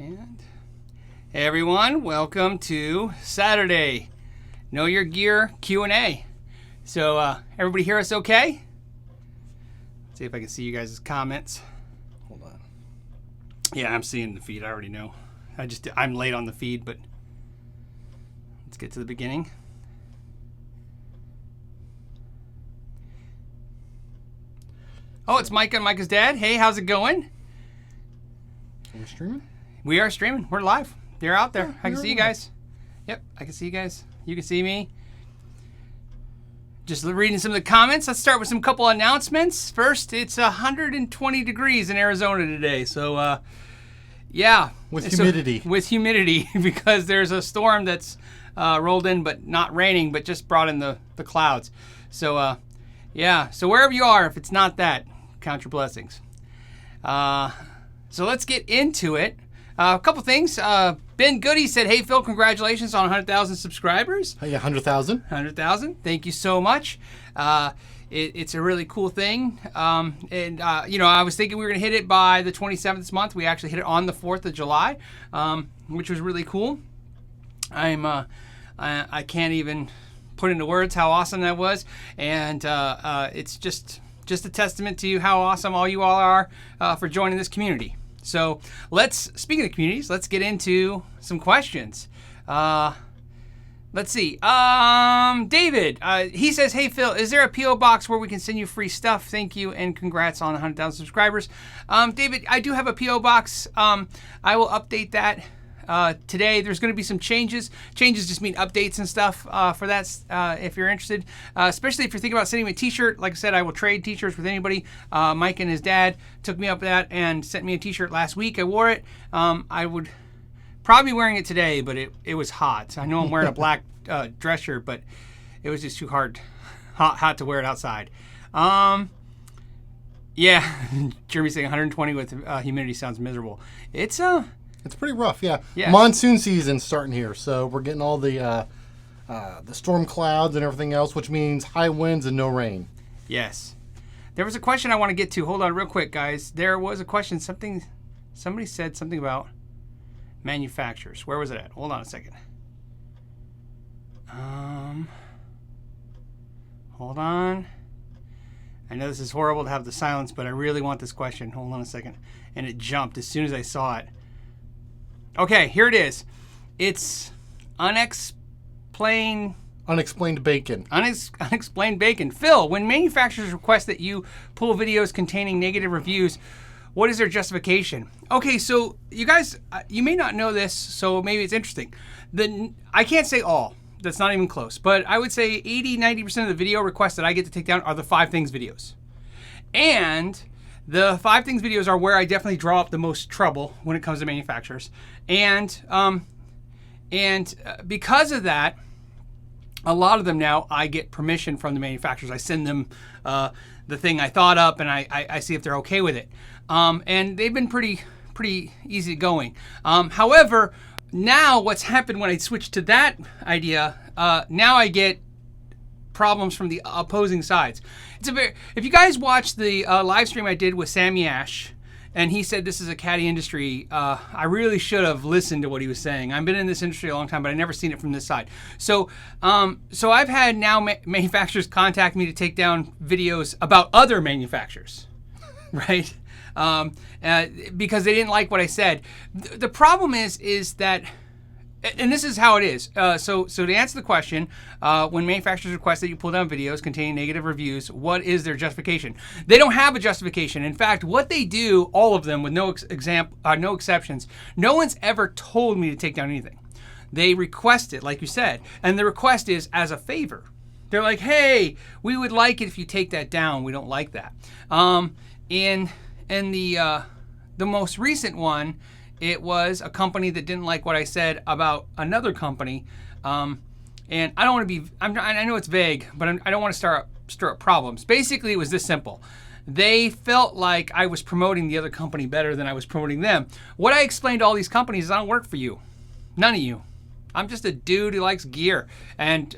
And hey everyone, welcome to Saturday Know Your Gear Q&A. So everybody hear us okay? Let's see if I can see you guys' comments. Hold on. Yeah, I'm seeing the feed. I already know. I'm late on the feed, but let's get to the beginning. Oh, it's Micah and Micah's dad. Hey, how's it going? Are we streaming? We are streaming. We're live. They're out there. Yeah, I can see you guys. Yep, I can see you guys. You can see me. Just reading some of the comments. Let's start with some couple announcements. First, it's 120 degrees in Arizona today. So, yeah. With humidity. With humidity, because there's a storm that's rolled in, but not raining, but just brought in the clouds. So, yeah. So wherever you are, if it's not that, count your blessings. So let's get into it. A couple things. Ben Goody said, hey, Phil, congratulations on 100,000 subscribers. Hey, 100,000. 100,000. Thank you so much. It's a really cool thing. I was thinking we were going to hit it by the 27th this month. We actually hit it on the 4th of July, which was really cool. I can't even put into words how awesome that was. And it's just a testament to how awesome all you all are for joining this community. So speaking of communities, let's get into some questions. Let's see. David, he says, hey, Phil, is there a P.O. box where we can send you free stuff? Thank you, and congrats on 100,000 subscribers. David, I do have a P.O. box. I will update that today. There's going to be some changes. Changes just mean updates and stuff for that if you're interested. Especially if you're thinking about sending me a t-shirt. Like I said, I will trade t-shirts with anybody. Mike and his dad took me up that and sent me a t-shirt last week. I wore it. I would probably be wearing it today, but it was hot. I know I'm wearing a black dress shirt, but it was just too hot to wear it outside. Yeah, Jeremy saying 120 with humidity sounds miserable. It's pretty rough, yeah. Yeah. Monsoon season starting here, so we're getting all the storm clouds and everything else, which means high winds and no rain. Yes. There was a question I want to get to. Hold on real quick, guys. There was a question. Somebody said something about manufacturers. Where was it at? Hold on a second. Hold on. I know this is horrible to have the silence, but I really want this question. Hold on a second. And it jumped as soon as I saw it. Okay, here it is. It's unexplained bacon. Unexplained bacon. Phil, when manufacturers request that you pull videos containing negative reviews, what is their justification? Okay, so you guys, you may not know this, so maybe it's interesting. I can't say all. That's not even close. But I would say 80-90% of the video requests that I get to take down are the 5 things videos. And the 5 things videos are where I definitely draw up the most trouble when it comes to manufacturers. And because of that, a lot of them now I get permission from the manufacturers. I send them the thing I thought up, and I see if they're okay with it. And they've been pretty easy going. However, now what's happened when I switched to that idea, now I get problems from the opposing sides. If you guys watched the live stream I did with Sam Yash, and he said this is a caddy industry, I really should have listened to what he was saying. I've been in this industry a long time, but I've never seen it from this side. So I've had now manufacturers contact me to take down videos about other manufacturers, right? Because they didn't like what I said. The problem is that, and this is how it is. So to answer the question, when manufacturers request that you pull down videos containing negative reviews, what is their justification? They don't have a justification. In fact, what they do, all of them with no exceptions, no one's ever told me to take down anything. They request it, like you said, and the request is as a favor. They're like, hey, we would like it if you take that down. We don't like that. In the most recent one, it was a company that didn't like what I said about another company, and I don't want to be. I know it's vague, but I don't want to stir up problems. Basically, it was this simple. They felt like I was promoting the other company better than I was promoting them. What I explained to all these companies is I don't work for you, none of you. I'm just a dude who likes gear, and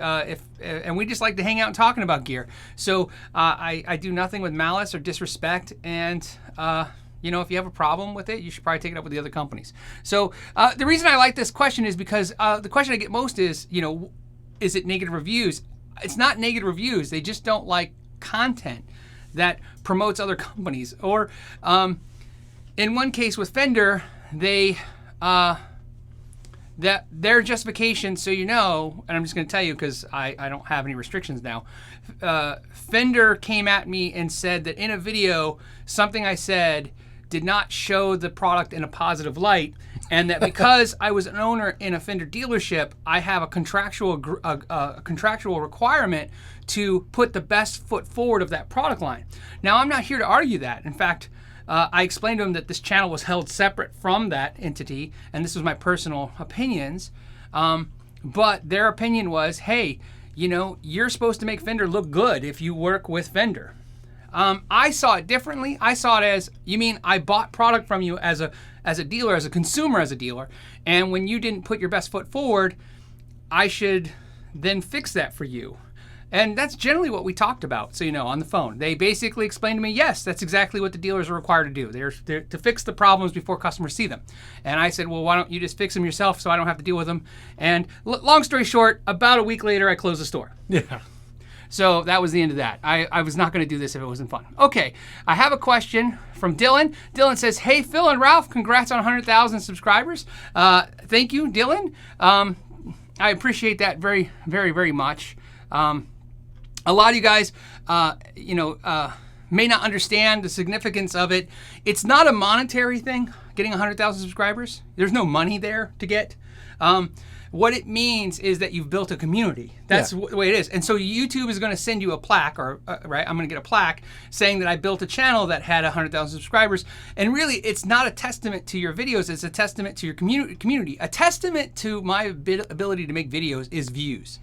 we just like to hang out and talking about gear. So I do nothing with malice or disrespect, and You know, if you have a problem with it, you should probably take it up with the other companies. So the reason I like this question is because the question I get most is, you know, is it negative reviews? It's not negative reviews. They just don't like content that promotes other companies. Or in one case with Fender, they that their justification, so you know, and I'm just going to tell you because I don't have any restrictions now. Fender came at me and said that in a video, something I said did not show the product in a positive light, and that because I was an owner in a Fender dealership, I have a contractual requirement to put the best foot forward of that product line. Now, I'm not here to argue that. In fact, I explained to him that this channel was held separate from that entity, and this was my personal opinions. But their opinion was, hey, you know, you're supposed to make Fender look good if you work with Fender. I saw it differently. I saw it as, you mean I bought product from you as a dealer, as a consumer, as a dealer, and when you didn't put your best foot forward, I should then fix that for you. And that's generally what we talked about, so you know, on the phone. They basically explained to me, yes, that's exactly what the dealers are required to do. They're to fix the problems before customers see them. And I said, well, why don't you just fix them yourself so I don't have to deal with them? And long story short, about a week later, I closed the store. Yeah. So that was the end of that. I was not going to do this if it wasn't fun. Okay, I have a question from Dylan. Dylan says, hey, Phil and Ralph, congrats on 100,000 subscribers. Thank you, Dylan. I appreciate that very, very, very much. A lot of you guys, may not understand the significance of it. It's not a monetary thing, getting 100,000 subscribers. There's no money there to get. What it means is that you've built a community. That's the way it is. And so YouTube is going to send you a plaque, or right? I'm going to get a plaque saying that I built a channel that had 100,000 subscribers. And really, it's not a testament to your videos. It's a testament to your community. A testament to my ability to make videos is views.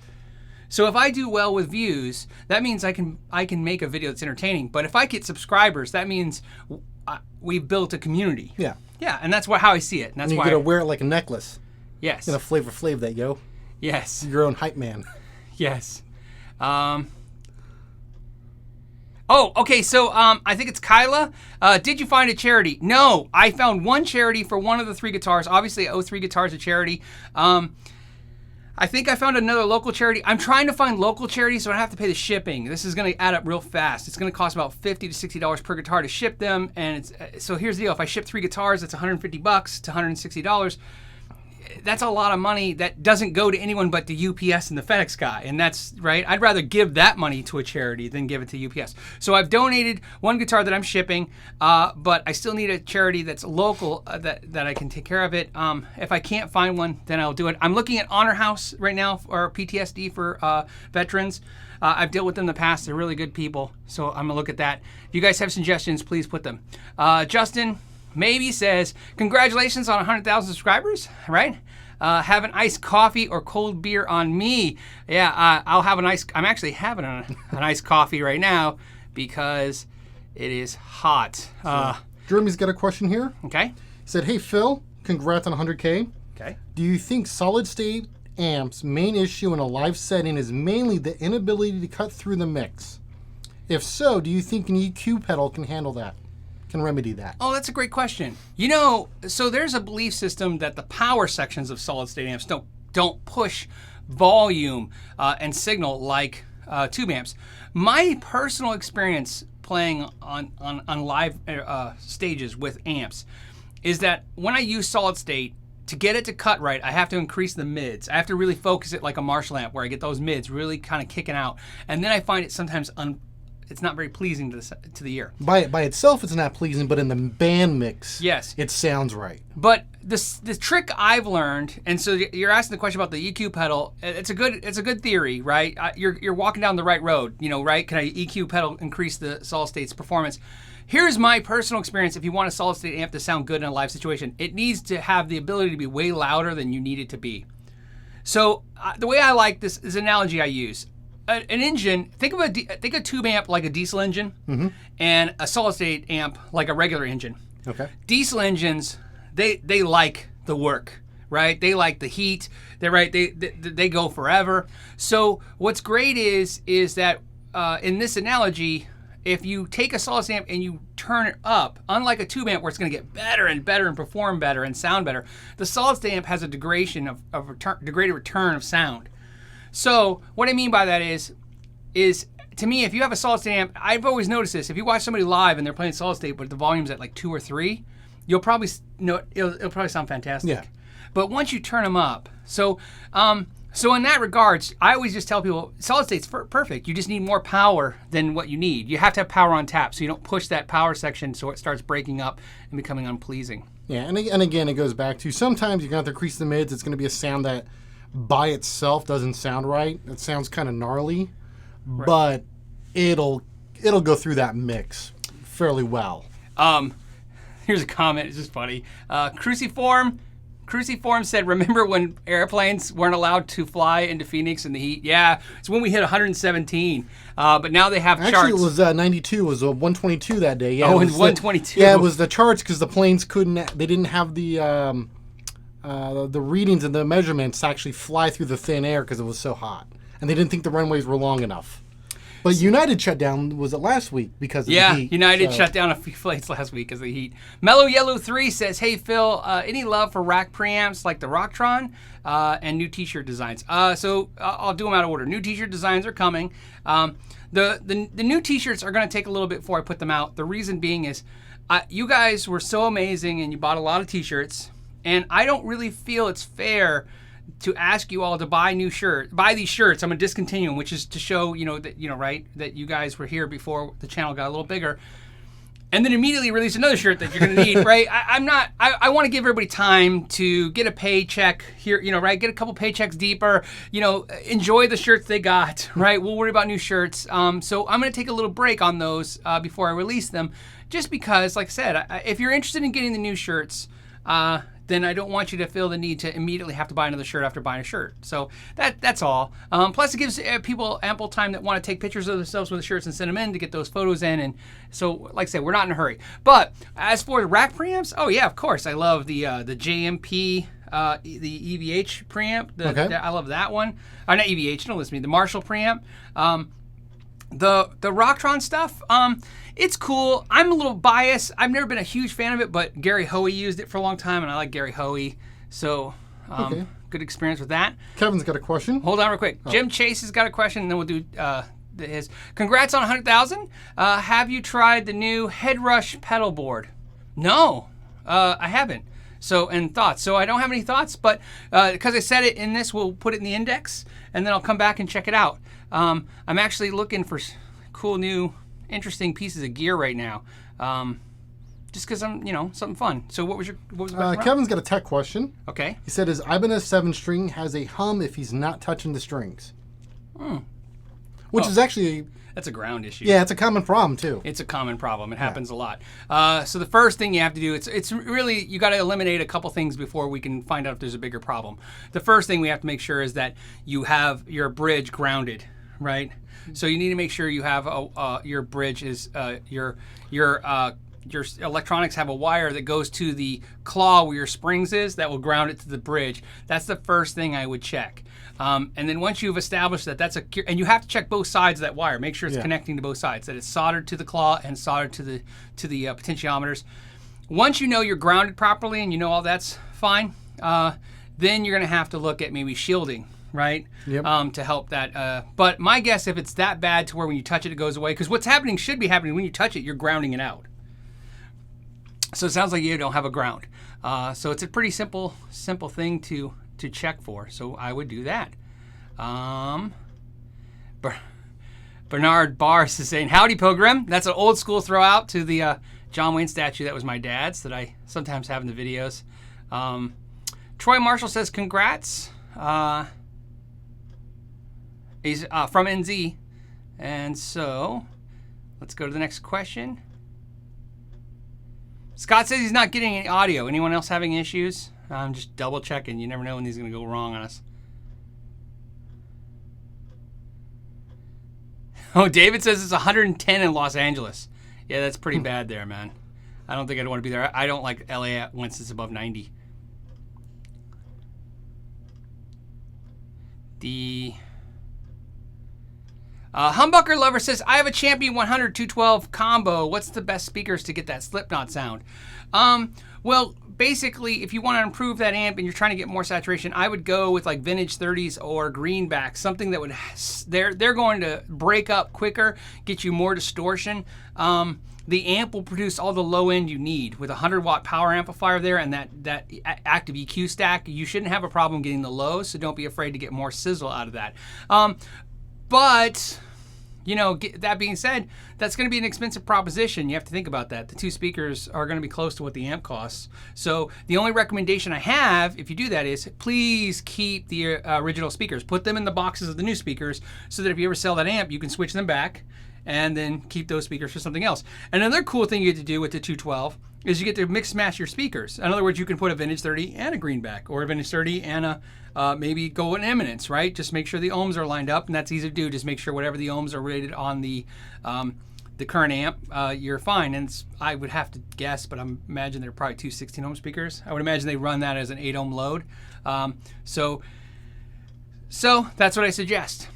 So if I do well with views, that means I can make a video that's entertaining. But if I get subscribers, that means we've built a community. Yeah. Yeah, and that's how I see it. And that's and why you gotta wear it like a necklace. Yes. In a Flavor Flav that, yo. Yes. Your own hype man. Yes. Oh, okay. So I think it's Kyla. Did you find a charity? No, I found one charity for one of the 3 guitars. Obviously, I owe 3 guitars a charity. I think I found another local charity. I'm trying to find local charities so I don't have to pay the shipping. This is going to add up real fast. It's going to cost about $50 to $60 per guitar to ship them. And so here's the deal. If I ship 3 guitars, it's $150 to $160. That's a lot of money that doesn't go to anyone but the UPS and the FedEx guy. And that's right. I'd rather give that money to a charity than give it to UPS. So I've donated one guitar that I'm shipping, but I still need a charity that's local that I can take care of it. If I can't find one, then I'll do it. I'm looking at Honor House right now, or PTSD for veterans. I've dealt with them in the past. They're really good people. So I'm going to look at that. If you guys have suggestions, please put them. Justin maybe says, congratulations on 100,000 subscribers, right? Have an iced coffee or cold beer on me. Yeah, I'll have I'm actually having an iced coffee right now because it is hot. Jeremy's got a question here. Okay. He said, hey, Phil, congrats on 100K. Okay. Do you think solid-state amps' main issue in a live setting is mainly the inability to cut through the mix? If so, do you think an EQ pedal can handle that? Can remedy that? Oh, that's a great question. You know, so there's a belief system that the power sections of solid-state amps don't push volume and signal like tube amps. My personal experience playing on live stages with amps is that when I use solid-state, to get it to cut right, I have to increase the mids. I have to really focus it like a Marshall amp where I get those mids really kind of kicking out. And then I find it sometimes it's not very pleasing to the ear. By itself, it's not pleasing, but in the band mix, yes, it sounds right. But the trick I've learned, and so you're asking the question about the EQ pedal. It's a good theory, right? You're walking down the right road, you know, right? Can I EQ pedal increase the solid state's performance? Here's my personal experience. If you want a solid state amp to sound good in a live situation, it needs to have the ability to be way louder than you need it to be. So the way I like this is an analogy I use. An engine, think of a tube amp like a diesel engine, mm-hmm. and a solid state amp like a regular engine. Okay. Diesel engines, they like the work, right? They like the heat. They're right. They go forever. So what's great is that in this analogy, if you take a solid state amp and you turn it up, unlike a tube amp where it's going to get better and better and perform better and sound better, the solid state amp has a degraded return of sound. So what I mean by that is to me, if you have a solid state amp, I've always noticed this. If you watch somebody live and they're playing solid state, but the volume's at like 2 or 3, you'll probably it'll probably sound fantastic. Yeah. But once you turn them up, so in that regards, I always just tell people solid state's perfect. You just need more power than what you need. You have to have power on tap, so you don't push that power section so it starts breaking up and becoming unpleasing. Yeah, and again, it goes back to sometimes you're going to have to crease the mids. It's going to be a sound that by itself doesn't sound right. It sounds kind of gnarly, but it'll go through that mix fairly well. Here's a comment. It's just funny. Cruciform said, remember when airplanes weren't allowed to fly into Phoenix in the heat? Yeah, it's when we hit 117. But now they have charts. Actually, it was 92. It was 122 that day. Yeah, oh, and 122. Yeah, it was the charts because the planes they didn't have the readings and the measurements to actually fly through the thin air because it was so hot. And they didn't think the runways were long enough. But United shut down, was it last week because of the heat? Yeah, United shut down a few flights last week because of the heat. Mellow Yellow 3 says, hey, Phil, any love for rack preamps like the Rocktron and new t-shirt designs? So I'll do them out of order. New t-shirt designs are coming. The new t-shirts are going to take a little bit before I put them out. The reason being is you guys were so amazing and you bought a lot of t-shirts, and I don't really feel it's fair to ask you all to buy these shirts. I'm gonna discontinue them, which is to show that you guys were here before the channel got a little bigger, and then immediately release another shirt that you're gonna need, right? I want to give everybody time to get a paycheck here, right? Get a couple paychecks deeper, enjoy the shirts they got, right? We'll worry about new shirts. So I'm gonna take a little break on those before I release them, just because, like I said, if you're interested in getting the new shirts, then I don't want you to feel the need to immediately have to buy another shirt after buying a shirt. So that's all. Plus, it gives people ample time that want to take pictures of themselves with the shirts and send them in to get those photos in. And so, like I said, we're not in a hurry. But as for the rack preamps, oh yeah, of course, I love the JMP, the EVH preamp. I love that one. Not EVH, don't listen to me. The Marshall preamp. The Rocktron stuff, it's cool. I'm a little biased. I've never been a huge fan of it, but Gary Hoey used it for a long time, and I like Gary Hoey. So, good experience with that. Kevin's got a question. Hold on real quick. Oh. Jim Chase has got a question, and then we'll do his. Congrats on 100,000. Have you tried the new Headrush pedal board? No, I haven't. So, and thoughts. So I don't have any thoughts, but because I said it in this, we'll put it in the index, and then I'll come back and check it out. I'm actually looking for cool new interesting pieces of gear right now, just because I'm something fun. So what was Kevin's got a tech question. Okay. He said his Ibanez 7-string has a hum if he's not touching the strings, which is actually that's a ground issue. Yeah, it's a common problem too. It's a common problem. It happens a lot. So the first thing you have to do, it's really, you got to eliminate a couple things before we can find out if there's a bigger problem. The first thing we have to make sure is that you have your bridge grounded, right? So you need to make sure you have your bridge is your electronics have a wire that goes to the claw where your springs is that will ground it to the bridge. That's the first thing I would check. And then once you've established that and you have to check both sides of that wire, make sure it's connecting to both sides, that it's soldered to the claw and soldered to the potentiometers. Once you know you're grounded properly and you know all that's fine, then you're going to have to look at maybe shielding, right? Yep. To help that. But my guess, if it's that bad to where when you touch it, it goes away, because what's happening should be happening when you touch it, you're grounding it out. So it sounds like you don't have a ground. So it's a pretty simple thing to check for. So I would do that. Bernard Bars is saying, howdy, Pilgrim. That's an old school throw out to the John Wayne statue that was my dad's that I sometimes have in the videos. Troy Marshall says, congrats. He's from NZ. And so let's go to the next question. Scott says he's not getting any audio. Anyone else having issues? I'm just double checking. You never know when these are going to go wrong on us. Oh, David says it's 110 in Los Angeles. Yeah, that's pretty bad there, man. I don't think I'd want to be there. I don't like LA once it's above 90. Humbucker Lover says, I have a Champion 100 212 combo. What's the best speakers to get that Slipknot sound? Well, basically, if you want to improve that amp and you're trying to get more saturation, I would go with like vintage 30s or greenbacks, something that would, they're going to break up quicker, get you more distortion. The amp will produce all the low end you need with a 100-watt power amplifier there and that active EQ stack. You shouldn't have a problem getting the lows, so don't be afraid to get more sizzle out of that. But you know, that being said, that's going to be an expensive proposition. You have to think about that. The two speakers are going to be close to what the amp costs. So the only recommendation I have, if you do that, is please keep the original speakers. Put them in the boxes of the new speakers so that if you ever sell that amp, you can switch them back and then keep those speakers for something else. Another cool thing you get to do with the 212 is you get to mix match your speakers. In other words, you can put a vintage 30 and a greenback, or a vintage 30 and a maybe go an Eminence, right? Just make sure the ohms are lined up, and that's easy to do. Just make sure whatever the ohms are rated on the current amp, you're fine. And I would have to guess, but I imagine they're probably two 16 ohm speakers. I would imagine they run that as an 8 ohm load. So that's what I suggest.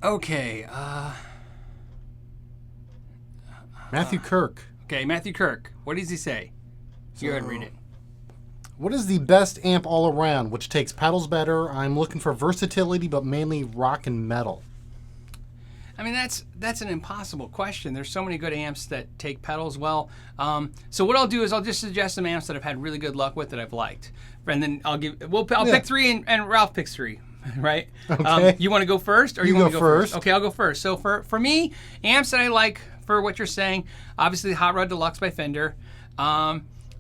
Okay. Matthew Kirk. Okay, Matthew Kirk. What does he say? Go ahead and read it. What is the best amp all around, which takes pedals better? I'm looking for versatility, but mainly rock and metal. I mean, that's an impossible question. There's so many good amps that take pedals well. So what I'll do is I'll just suggest some amps that I've had really good luck with that I've liked, and then I'll pick three, and Ralph picks three, right? Okay. You want to go first, or you want to go first? Okay, I'll go first. So for me, amps that I like for what you're saying, obviously the Hot Rod Deluxe by Fender.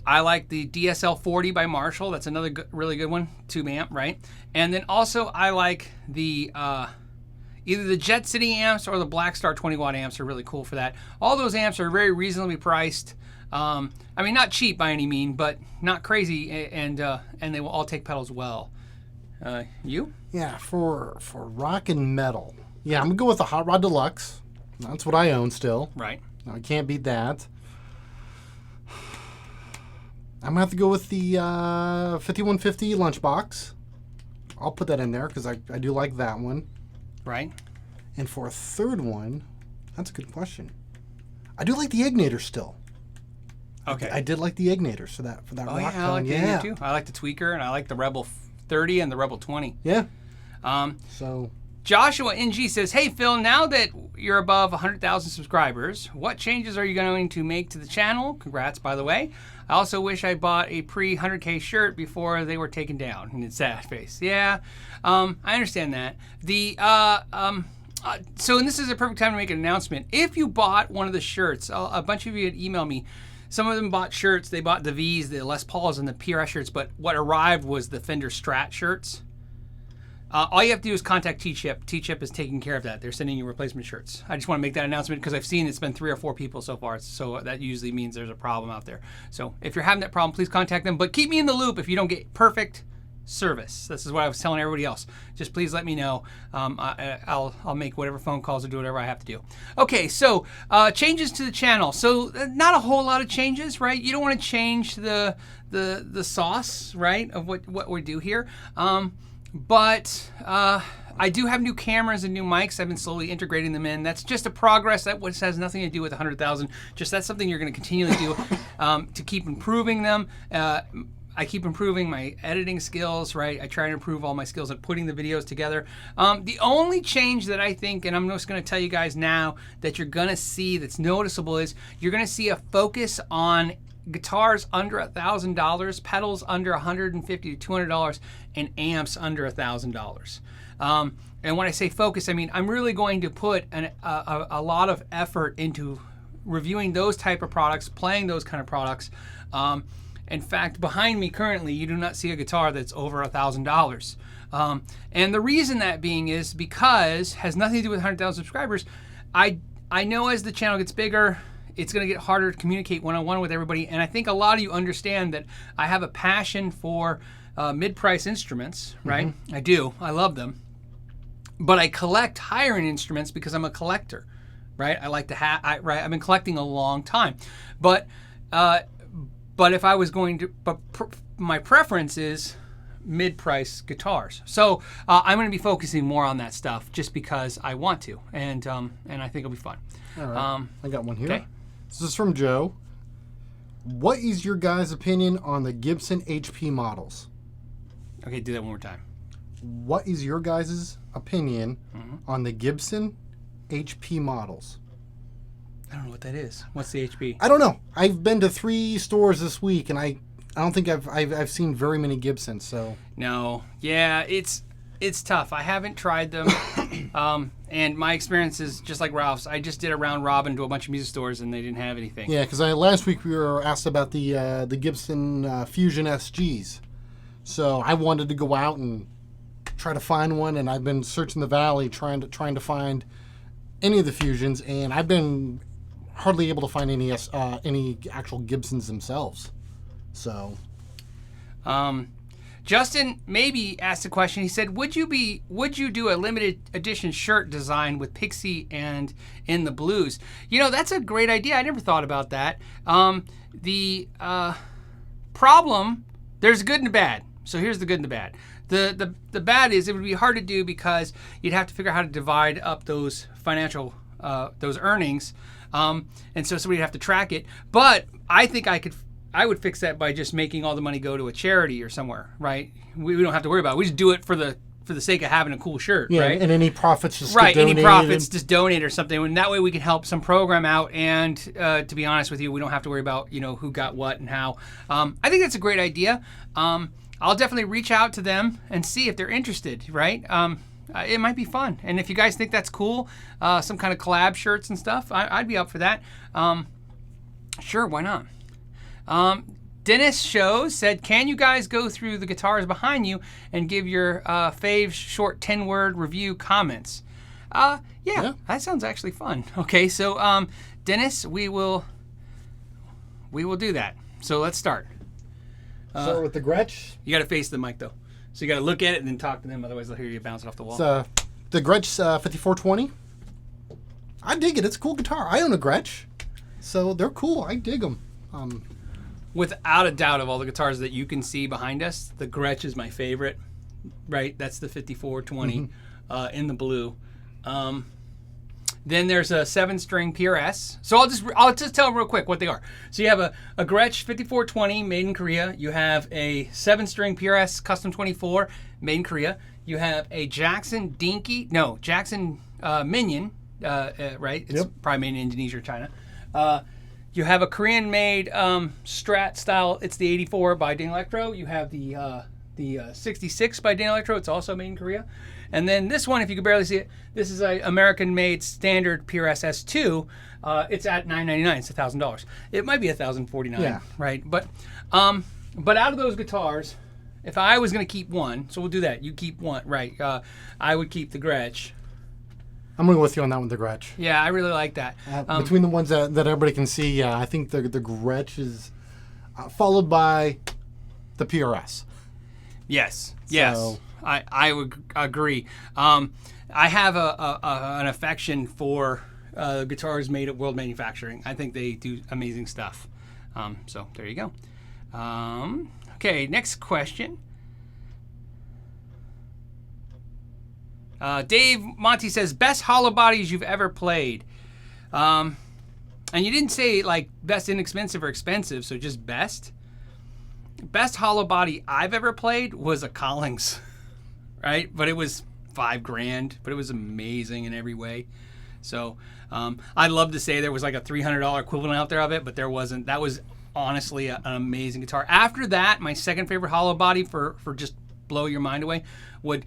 I like the DSL 40 by Marshall. That's another really good one, tube amp, right? And then also I like the either the Jet City amps or the Black Star 20 watt amps are really cool for that. All those amps are very reasonably priced. I mean, not cheap by any mean, but not crazy, and they will all take pedals well. You? Yeah, for rock and metal. Yeah, I'm gonna go with the Hot Rod Deluxe. That's what I own still. Right. I can't beat that. I'm gonna have to go with the 5150 Lunchbox. I'll put that in there because I do like that one. Right. And for a third one, that's a good question. I do like the Ignitor still. Okay. I did like the Ignators for that Oh rock yeah, I like tone. the Igniter too. I like the Tweaker, and I like the Rebel 30 and the Rebel 20. Yeah. So Joshua NG says, hey Phil, now that you're above 100,000 subscribers, what changes are you going to make to the channel? Congrats, by the way. I also wish I bought a pre-100K shirt before they were taken down. And it's sad face. Yeah, I understand that. So and this is a perfect time to make an announcement. If you bought one of the shirts, a bunch of you had emailed me. Some of them bought shirts. They bought the V's, the Les Pauls, and the PRS shirts. But what arrived was the Fender Strat shirts. All you have to do is contact T-Chip. T-Chip is taking care of that. They're sending you replacement shirts. I just want to make that announcement because I've seen it's been 3 or 4 people so far. So that usually means there's a problem out there. So if you're having that problem, please contact them. But keep me in the loop if you don't get perfect service. This is what I was telling everybody else. Just please let me know. I'll make whatever phone calls or do whatever I have to do. Okay, so changes to the channel. So not a whole lot of changes, right? You don't want to change the sauce, right, of what we do here. But I do have new cameras and new mics. I've been slowly integrating them in. That's just a progress. That has nothing to do with 100,000. Just that's something you're going to continually do to keep improving them. I keep improving my editing skills, right? I try to improve all my skills at putting the videos together. The only change that I think, and I'm just going to tell you guys now, that you're going to see that's noticeable is you're going to see a focus on guitars under $1,000, pedals under $150 to $200, and amps under $1,000. And when I say focus, I mean I'm really going to put a lot of effort into reviewing those type of products, playing those kind of products. In fact, behind me currently, you do not see a guitar that's over $1,000. And the reason that being is because has nothing to do with 100,000 subscribers. I know as the channel gets bigger, it's going to get harder to communicate one-on-one with everybody. And I think a lot of you understand that I have a passion for mid-price instruments, right? Mm-hmm. I do. I love them. But I collect higher-end instruments because I'm a collector, right? I like to have, right? I've been collecting a long time. But if I was going to, my preference is mid-price guitars. So I'm going to be focusing more on that stuff just because I want to, and I think it'll be fun. All right. I got one here. Okay. This is from Joe. What is your guys' opinion on the Gibson HP models? Okay, do that one more time. What is your guys' opinion on the Gibson HP models? I don't know what that is. What's the HP? I don't know. I've been to 3 stores this week, and I don't think I've seen very many Gibsons. So no, yeah, it's tough. I haven't tried them, and my experience is just like Ralph's. I just did a round robin to a bunch of music stores, and they didn't have anything. Yeah, because last week we were asked about the Gibson Fusion SGs, so I wanted to go out and try to find one, and I've been searching the valley trying to find any of the Fusions, and I've been hardly able to find any actual Gibsons themselves. So, Justin maybe asked a question. He said, "Would you do a limited edition shirt design with Pixy and in the blues?" You know, that's a great idea. I never thought about that. The problem, there's good and the bad. So here's the good and the bad. The bad is it would be hard to do because you'd have to figure out how to divide up those financial those earnings, and so somebody'd have to track it. But I think I would fix that by just making all the money go to a charity or somewhere, right? We don't have to worry about it. We just do it for the sake of having a cool shirt, yeah, right? And any profits just right, get donated. Any profits just donate or something, and that way we can help some program out. And to be honest with you, we don't have to worry about who got what and how. I think that's a great idea. I'll definitely reach out to them and see if they're interested, right? It might be fun. And if you guys think that's cool, some kind of collab shirts and stuff, I'd be up for that. Sure, why not? Dennis Shows said, "Can you guys go through the guitars behind you and give your fave short 10-word review comments?" Yeah, that sounds actually fun. Okay, so Dennis, we will do that. So let's start. Start with the Gretsch. You got to face the mic though, so you got to look at it and then talk to them. Otherwise, they'll hear you bouncing off the wall. So, the Gretsch 5420. I dig it. It's a cool guitar. I own a Gretsch, so they're cool. I dig them. Without a doubt, of all the guitars that you can see behind us, the Gretsch is my favorite. Right, that's the 5420 in the blue. Then there's a 7-string PRS. So I'll just tell real quick what they are. So you have a Gretsch 5420 made in Korea. You have a 7-string PRS Custom 24 made in Korea. You have a Jackson Minion, right? It's probably made in Indonesia or China. You have a Korean-made Strat style. It's the 84 by Dyna Electro. You have the 66 by Dyna Electro. It's also made in Korea. And then this one, if you can barely see it, this is a American-made standard PRS S2. It's at $999. It's $1,000. It might be $1,049, right? But out of those guitars, if I was going to keep one, so we'll do that. You keep one, right? I would keep the Gretsch. I'm going to go with you on that one, the Gretsch. Yeah, I really like that. Between the ones that everybody can see, I think the Gretsch is followed by the PRS. Yes. I would agree. I have an affection for guitars made at World Manufacturing. I think they do amazing stuff. So there you go. Okay, next question. Dave Monty says, "Best hollow bodies you've ever played." And you didn't say like best inexpensive or expensive, so just best. Best hollow body I've ever played was a Collings, right? But it was $5,000, but it was amazing in every way. So I'd love to say there was like a $300 equivalent out there of it, but there wasn't. That was honestly an amazing guitar. After that, my second favorite hollow body for just blow your mind away would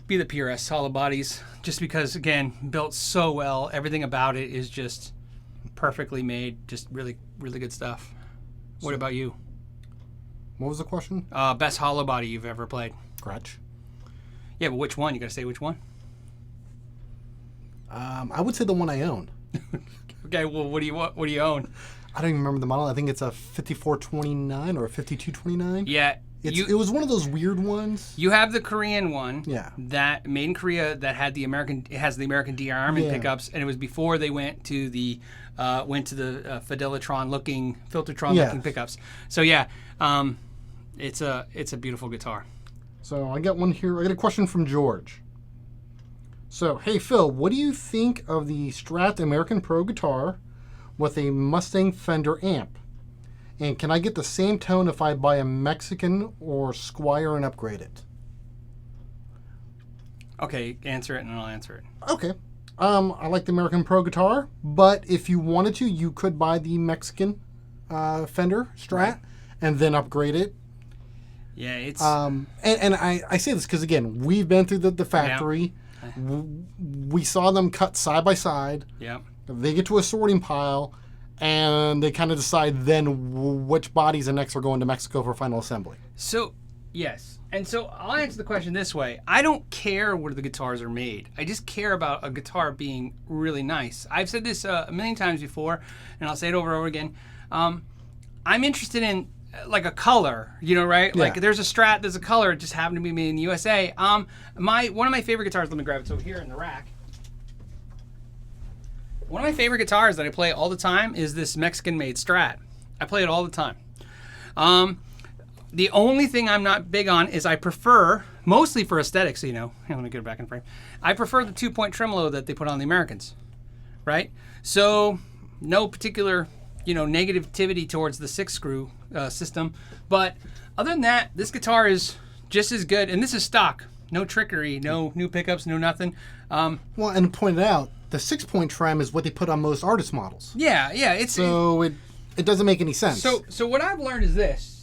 be the PRS hollow bodies, just because, again, built so well. Everything about it is just perfectly made. Just really, really good stuff. What about you? What was the question? Best hollow body you've ever played. Gretsch. Yeah, but which one? You got to say which one. I would say the one I own. Okay, well, what do you own? I don't even remember the model. I think it's a 5429 or a 5229. Yeah. It was one of those weird ones. You have the Korean one. Yeah. That made in Korea that had the American. It has the American de-arming pickups, and it was before they went to the Fidelitron looking, Filtertron looking pickups. So yeah, it's a beautiful guitar. So I got one here. I got a question from George. So, hey Phil, what do you think of the Strat American Pro guitar with a Mustang Fender amp? And can I get the same tone if I buy a Mexican or Squier and upgrade it? Okay, answer it and I'll answer it. Okay. I like the American Pro guitar, but if you wanted to, you could buy the Mexican Fender Strat and then upgrade it. Yeah, it's... and I say this because, again, we've been through the factory. Yeah. We saw them cut side by side. Yeah. They get to a sorting pile, and they kind of decide then which bodies and necks are going to Mexico for final assembly. So, yes. And so I'll answer the question this way. I don't care where the guitars are made. I just care about a guitar being really nice. I've said this a million times before, and I'll say it over and over again. I'm interested in like a color, you know, right? Yeah. Like there's a Strat, there's a color, it just happened to be made in the USA. One of my favorite guitars, let me grab it. So here in the rack. One of my favorite guitars that I play all the time is this Mexican-made Strat. I play it all the time. The only thing I'm not big on is I prefer, mostly for aesthetics, you know, let me get it back in frame. I prefer the 2-point tremolo that they put on the Americans, right? So no particular, you know, negativity towards the 6-screw system. But other than that, this guitar is just as good. And this is stock. No trickery, no new pickups, no nothing. Well, and pointed out, the 6-point trem is what they put on most artist models. Yeah, yeah. It doesn't make any sense. So what I've learned is this.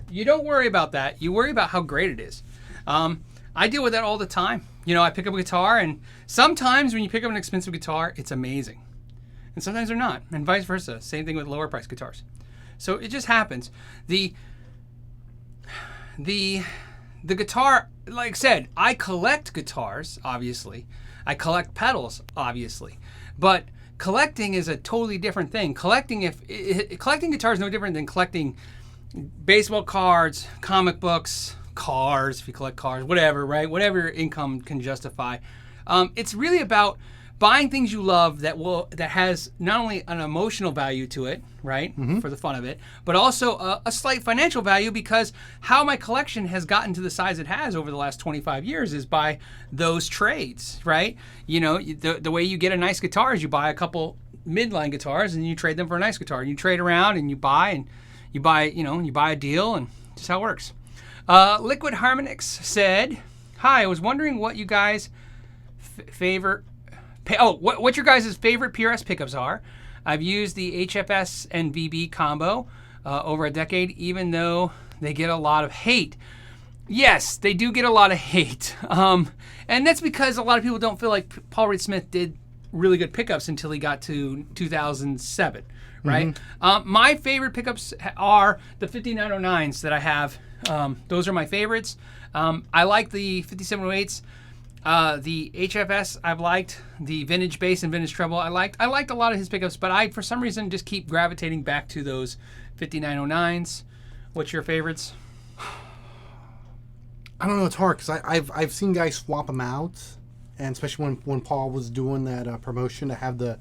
You don't worry about that. You worry about how great it is. I deal with that all the time. You know, I pick up a guitar, and sometimes when you pick up an expensive guitar, it's amazing. And sometimes they're not, and vice versa. Same thing with lower price guitars. So it just happens. The guitar, like I said, I collect guitars, obviously. I collect pedals, obviously. But collecting is a totally different thing. Collecting guitars is no different than collecting baseball cards, comic books, cars, if you collect cars, whatever, right? Whatever your income can justify. It's really about buying things you love that has not only an emotional value to it, right, for the fun of it, but also a slight financial value, because how my collection has gotten to the size it has over the last 25 years is by those trades, right? You know, the way you get a nice guitar is you buy a couple midline guitars and you trade them for a nice guitar. And you trade around and you buy a deal, and just how it works. Liquid Harmonix said, "Hi, I was wondering what you guys what your guys' favorite PRS pickups are. I've used the HFS and VB combo over a decade, even though they get a lot of hate." Yes, they do get a lot of hate. And that's because a lot of people don't feel like Paul Reed Smith did really good pickups until he got to 2007, right? My favorite pickups are the 5909s that I have. Those are my favorites. I like the 5708s. The HFS I've liked, the vintage bass and vintage treble I liked a lot of his pickups, but I for some reason just keep gravitating back to those 5909s. What's your favorites? I don't know, it's hard because I've seen guys swap them out, and especially when Paul was doing that promotion to have the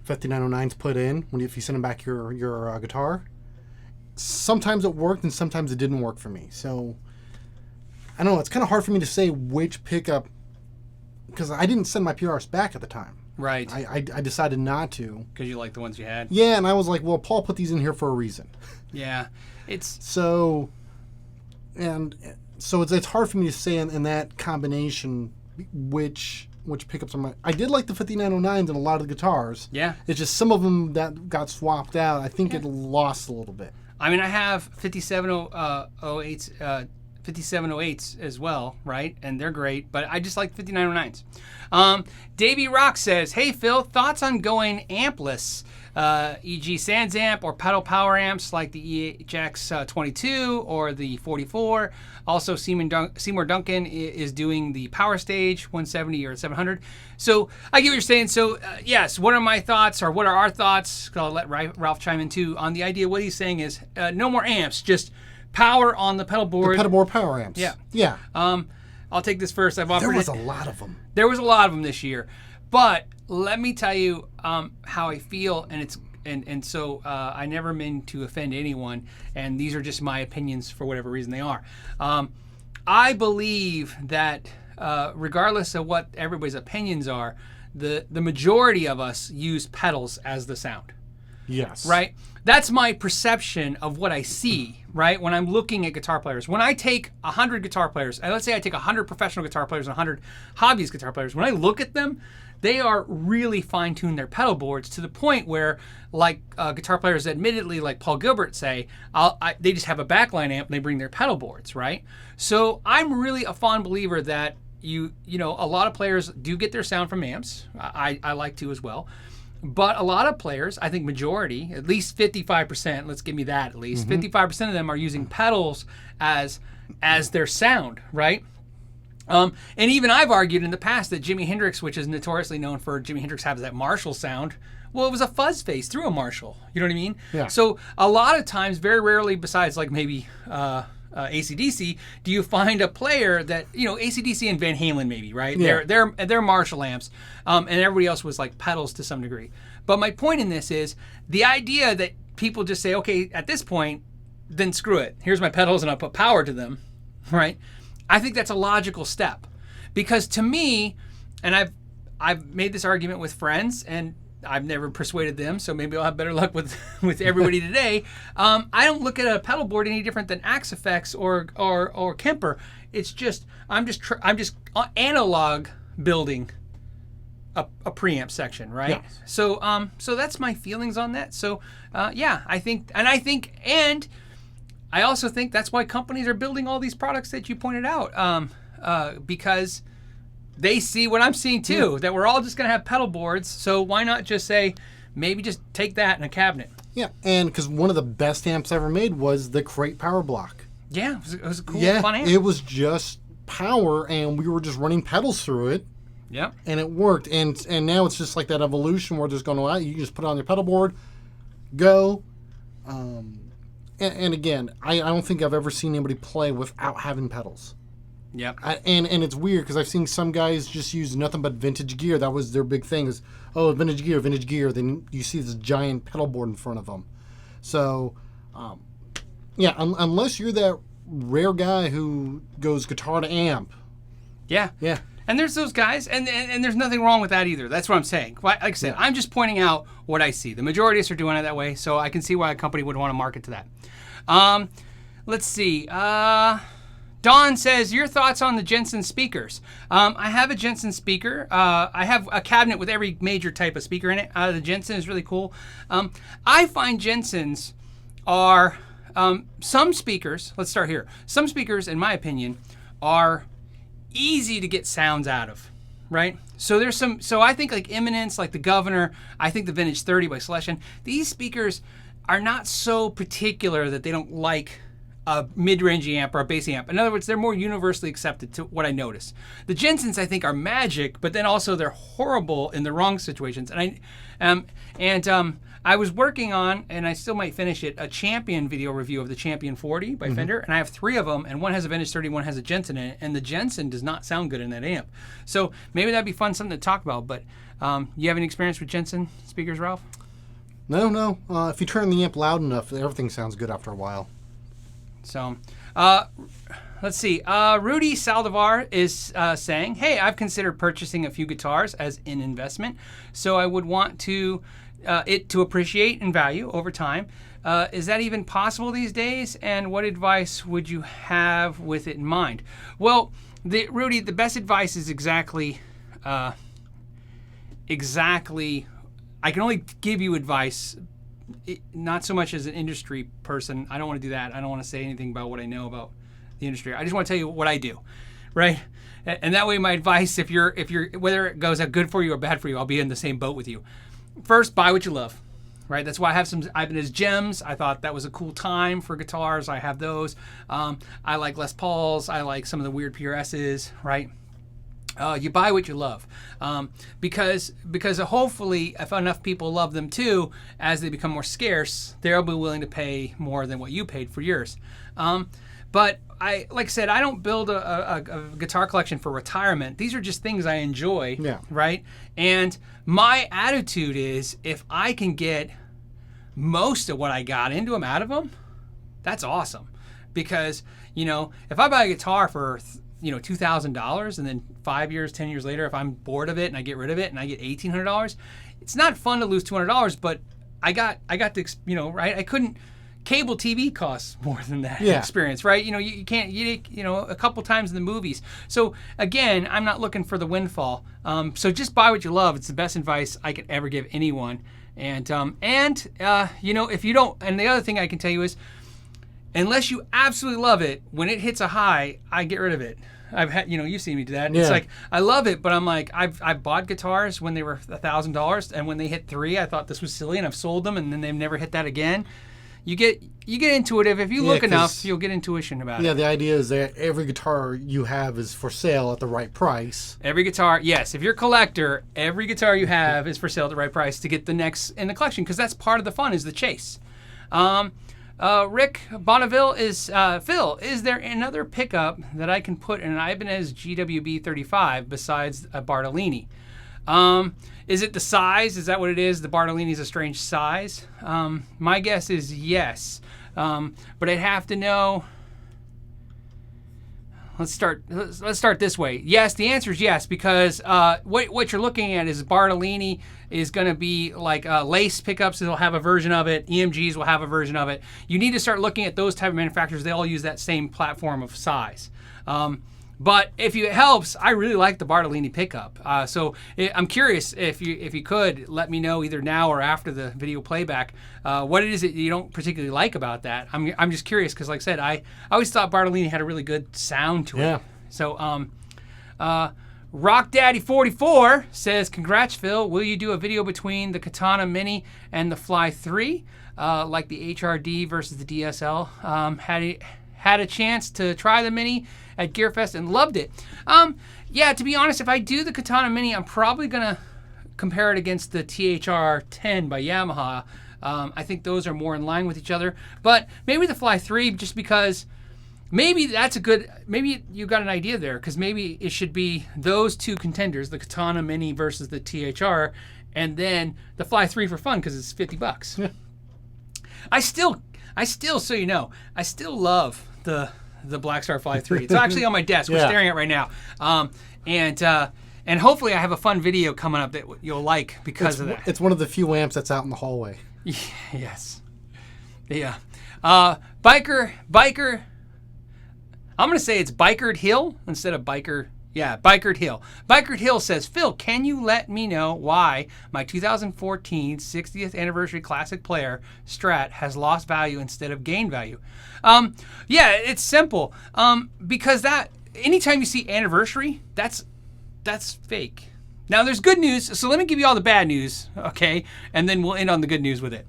5909s put in if you send him back your guitar. Sometimes it worked and sometimes it didn't work for me. So I don't know, it's kind of hard for me to say which pickup, because I didn't send my PRS back at the time. Right. I decided not to. Because you like the ones you had? Yeah, and I was like, well, Paul put these in here for a reason. Yeah. It's hard for me to say in that combination which pickups are I did like the 5909s in a lot of the guitars. Yeah. It's just some of them that got swapped out, I think it lost a little bit. I mean, I have 5708s as well, right? And they're great, but I just like 5909s. Davey Rock says, "Hey Phil, thoughts on going ampless, e.g. Sans amp or pedal power amps like the EHX 22 or the 44. Also, Seymour Duncan is doing the Power Stage 170 or 700. So I get what you're saying. So yes, what are my thoughts, or what are our thoughts? I'll let Ralph chime in too on the idea. What he's saying is no more amps, just power on the pedal board. The pedal board power amps. Yeah. Yeah. I'll take this first. There was a lot of them. There was a lot of them this year. But let me tell you how I feel, and so I never mean to offend anyone, and these are just my opinions for whatever reason they are. I believe that regardless of what everybody's opinions are, the majority of us use pedals as the sound. Yes. Right? That's my perception of what I see, right? When I'm looking at guitar players. When I take 100 guitar players, and let's say I take 100 professional guitar players and 100 hobbyist guitar players, when I look at them, they are really fine-tuned their pedal boards to the point where, like guitar players admittedly, like Paul Gilbert say, they just have a backline amp and they bring their pedal boards, right? So I'm really a fond believer that you know, a lot of players do get their sound from amps. I like to as well. But a lot of players, I think majority, at least 55%, let's give me that at least, 55% of them are using pedals as their sound, right? And even I've argued in the past that Jimi Hendrix, which is notoriously known for Jimi Hendrix having that Marshall sound, well, it was a fuzz face through a Marshall. You know what I mean? Yeah. So a lot of times, very rarely, besides like maybe AC/DC, do you find a player that, you know, AC/DC and Van Halen maybe, right? Yeah. They're Marshall amps, and everybody else was like pedals to some degree. But my point in this is the idea that people just say, okay, at this point, then screw it. Here's my pedals and I'll put power to them, right? I think that's a logical step, because to me, and I've made this argument with friends, and I've never persuaded them, so maybe I'll have better luck with everybody today. I don't look at a pedal board any different than Axe Effects or Kemper. It's just I'm just analog building a preamp section, right? Yes. So that's my feelings on that. So yeah, and I also think that's why companies are building all these products that you pointed out, because they see what I'm seeing too, that we're all just going to have pedal boards. So why not just say, maybe just take that in a cabinet? Yeah, and because one of the best amps ever made was the Crate Power Block. Yeah, it was a cool, fun amp. It was just power, and we were just running pedals through it. Yep. And it worked. And now it's just like that evolution where there's going to, you can just put it on your pedal board, go. And again, I don't think I've ever seen anybody play without having pedals. Yep. And it's weird because I've seen some guys just use nothing but vintage gear. That was their big thing is, oh, vintage gear. Then you see this giant pedal board in front of them. So, yeah, unless you're that rare guy who goes guitar to amp. Yeah. Yeah. And there's those guys, and there's nothing wrong with that either. That's what I'm saying. Like I said, I'm just pointing out what I see. The majority of us are doing it that way, so I can see why a company would want to market to that. Let's see. Don says, your thoughts on the Jenson speakers. I have a Jenson speaker. I have a cabinet with every major type of speaker in it. The Jenson is really cool. I find Jensons are, some speakers, let's start here. Some speakers, in my opinion, are easy to get sounds out of, right? So there's some, so I think like Eminence, like the Governor, I think the Vintage 30 by Celestion, these speakers are not so particular that they don't like a mid-range amp or a bass amp. In other words, they're more universally accepted to what I notice. The Jensons, I think, are magic, but then also they're horrible in the wrong situations. And I was working on, and I still might finish it, a Champion video review of the Champion 40 by Fender, and I have 3 of them, and one has a Vintage 30, one has a Jenson in it, and the Jenson does not sound good in that amp. So maybe that'd be fun, something to talk about, but you have any experience with Jenson speakers, Ralph? No. If you turn the amp loud enough, everything sounds good after a while. So, let's see. Rudy Saldivar is saying, hey, I've considered purchasing a few guitars as an investment, so I would want to it to appreciate in value over time. Is that even possible these days? And what advice would you have with it in mind? Well, Rudy, the best advice is exactly. I can only give you advice. Not so much as an industry person. I don't want to do that. I don't want to say anything about what I know about the industry. I just want to tell you what I do, right? And that way, my advice, if you're whether it goes out good for you or bad for you, I'll be in the same boat with you. First, buy what you love, right? That's why I have some Ibanez Gems. I thought that was a cool time for guitars. I have those. I like Les Pauls. I like some of the weird PRSs, right? You buy what you love, because hopefully if enough people love them too, as they become more scarce, they'll be willing to pay more than what you paid for yours. But like I said, I don't build a guitar collection for retirement. These are just things I enjoy, right? And my attitude is if I can get most of what I got into them out of them, that's awesome. Because if I buy a guitar for $2,000 and then 5 years, 10 years later, if I'm bored of it and I get rid of it and I get $1,800, it's not fun to lose $200, but I got to, right? I couldn't. Cable TV costs more than that experience, right? You can't, a couple times in the movies. So again, I'm not looking for the windfall. So just buy what you love. It's the best advice I could ever give anyone. And if you don't, and the other thing I can tell you is, unless you absolutely love it, when it hits a high, I get rid of it. I've had, you've seen me do that. And it's like, I love it, but I'm like, I've bought guitars when they were $1,000, and when they hit 3, I thought this was silly, and I've sold them, and then they've never hit that again. You get intuitive. If you look enough, you'll get intuition about it. Yeah, the idea is that every guitar you have is for sale at the right price. Every guitar, yes. If you're a collector, every guitar you have is for sale at the right price to get the next in the collection, because that's part of the fun, is the chase. Rick Bonneville is, Phil, is there another pickup that I can put in an Ibanez GWB 35 besides a Bartolini? Is it the size? Is that what it is? The Bartolini is a strange size. My guess is yes, but I'd have to know. Let's start this way. Yes, the answer is yes, because what you're looking at is Bartolini is going to be like Lace pickups. They'll have a version of it. EMGs will have a version of it. You need to start looking at those type of manufacturers. They all use that same platform of size. But if it helps, I really like the Bartolini pickup. So I'm curious if you could let me know either now or after the video playback what it is that you don't particularly like about that. I'm just curious because, like I said, I always thought Bartolini had a really good sound to it. So Rock Daddy 44 says, "Congrats, Phil. Will you do a video between the Katana Mini and the Fly 3, like the HRD versus the DSL? Had a chance to try the Mini at GearFest and loved it." Yeah, to be honest, if I do the Katana Mini, I'm probably going to compare it against the THR 10 by Yamaha. I think those are more in line with each other. But maybe the Fly 3, just because maybe that's maybe you got an idea there, because maybe it should be those two contenders, the Katana Mini versus the THR, and then the Fly 3 for fun, because it's $50. Yeah. I still, so you know, I still love the Black Star Fly 3. It's actually on my desk. We're staring at it right now. And hopefully I have a fun video coming up that you'll like because of that. It's one of the few amps that's out in the hallway. Yes. Yeah. Biker. I'm going to say it's Bikered Hill instead of Biker. Yeah, Bikered Hill. Bikered Hill says, "Phil, can you let me know why my 2014 60th anniversary classic player Strat has lost value instead of gained value?" Yeah, it's simple. Because that anytime you see anniversary, that's fake. Now there's good news, so let me give you all the bad news, okay? And then we'll end on the good news with it.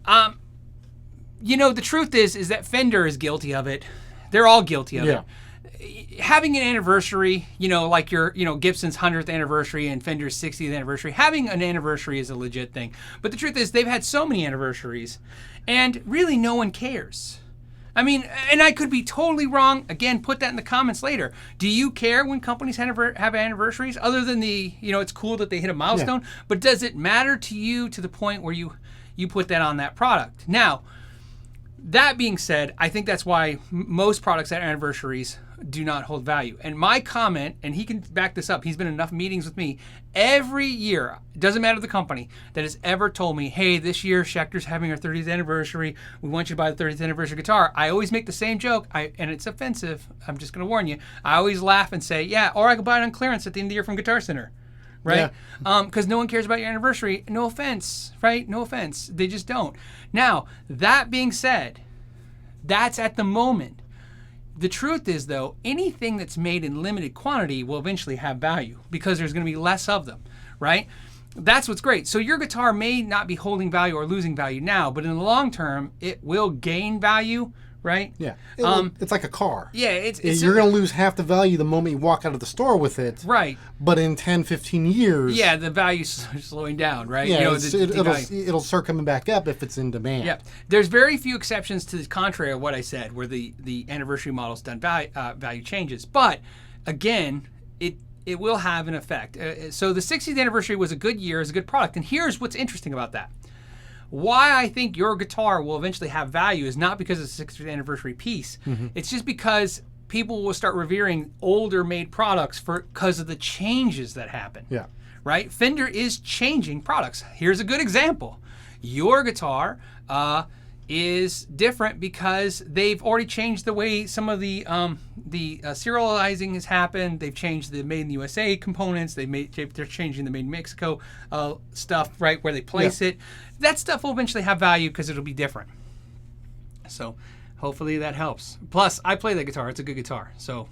The truth is that Fender is guilty of it. They're all guilty of it. Having an anniversary, like your, Gibson's 100th anniversary and Fender's 60th anniversary, having an anniversary is a legit thing. But the truth is they've had so many anniversaries, and really no one cares. I mean, and I could be totally wrong. Again, put that in the comments later. Do you care when companies have anniversaries, other than it's cool that they hit a milestone? Yeah. But does it matter to you to the point where you put that on that product? Now, that being said, I think that's why most products at anniversaries do not hold value. And my comment, and he can back this up, he's been in enough meetings with me, every year, doesn't matter the company, that has ever told me, "Hey, this year Schecter's having our 30th anniversary. We want you to buy the 30th anniversary guitar." I always make the same joke, and it's offensive. I'm just going to warn you. I always laugh and say, "Yeah, or I could buy it on clearance at the end of the year from Guitar Center." Right? Because no one cares about your anniversary. No offense, right? No offense. They just don't. Now, that being said, that's at the moment. The truth is, though, anything that's made in limited quantity will eventually have value because there's going to be less of them, right? That's what's great. So your guitar may not be holding value or losing value now, but in the long term, it will gain value, right? Yeah. It's like a car. Yeah. You're going to lose half the value the moment you walk out of the store with it. Right. But in 10, 15 years... Yeah, the value's slowing down, right? Yeah, it'll start coming back up if it's in demand. Yeah. There's very few exceptions to the contrary of what I said, where the anniversary model's done value changes. But, again, it will have an effect. So the 60th anniversary was a good year, is a good product. And here's what's interesting about that. why I think your guitar will eventually have value is not because it's a 60th anniversary piece. It's just because people will start revering older made products because of the changes that happen. Yeah. Right? Fender is changing products. Here's a good example. Your guitar is different because they've already changed the way some of the serializing has happened. They've changed the Made in the USA components. They're changing the Made in Mexico stuff, right, where they place it. That stuff will eventually have value because it'll be different. So hopefully that helps. Plus, I play that guitar. It's a good guitar. So,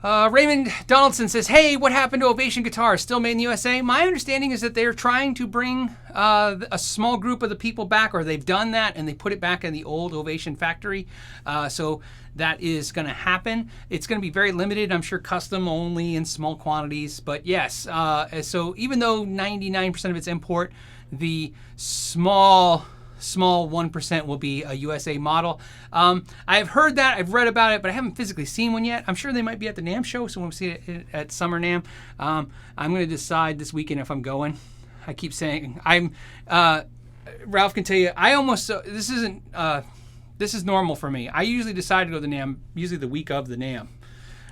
Raymond Donaldson says, hey, what happened to Ovation guitars? Still made in the USA? My understanding is that they're trying to bring a small group of the people back, or they've done that, and they put it back in the old Ovation factory. So that is going to happen. It's going to be very limited. I'm sure custom only in small quantities. But yes, so even though 99% of it's import, the small 1% will be a USA model. I've heard that, I've read about it, but I haven't physically seen one yet. I'm sure they might be at the NAMM show, so we'll see it at Summer NAMM. I'm going to decide this weekend if I'm going. I keep saying Ralph can tell you, this is normal for me. I usually decide to go to the NAMM usually the week of the NAMM.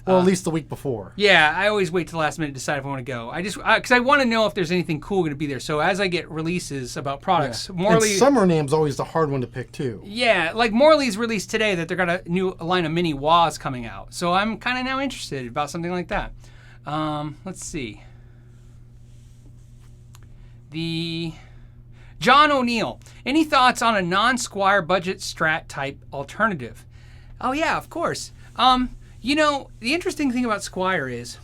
Well, at least the week before. Yeah, I always wait till the last minute to decide if I want to go. Because I want to know if there's anything cool going to be there. So as I get releases about products, Morley... And Summer NAMM's always the hard one to pick, too. Yeah, like Morley's released today that they've got a new line of mini wahs coming out. So I'm kind of now interested about something like that. Let's see. John O'Neill. Any thoughts on a non-Squier budget Strat type alternative? Oh, yeah, of course. You know, the interesting thing about Squier is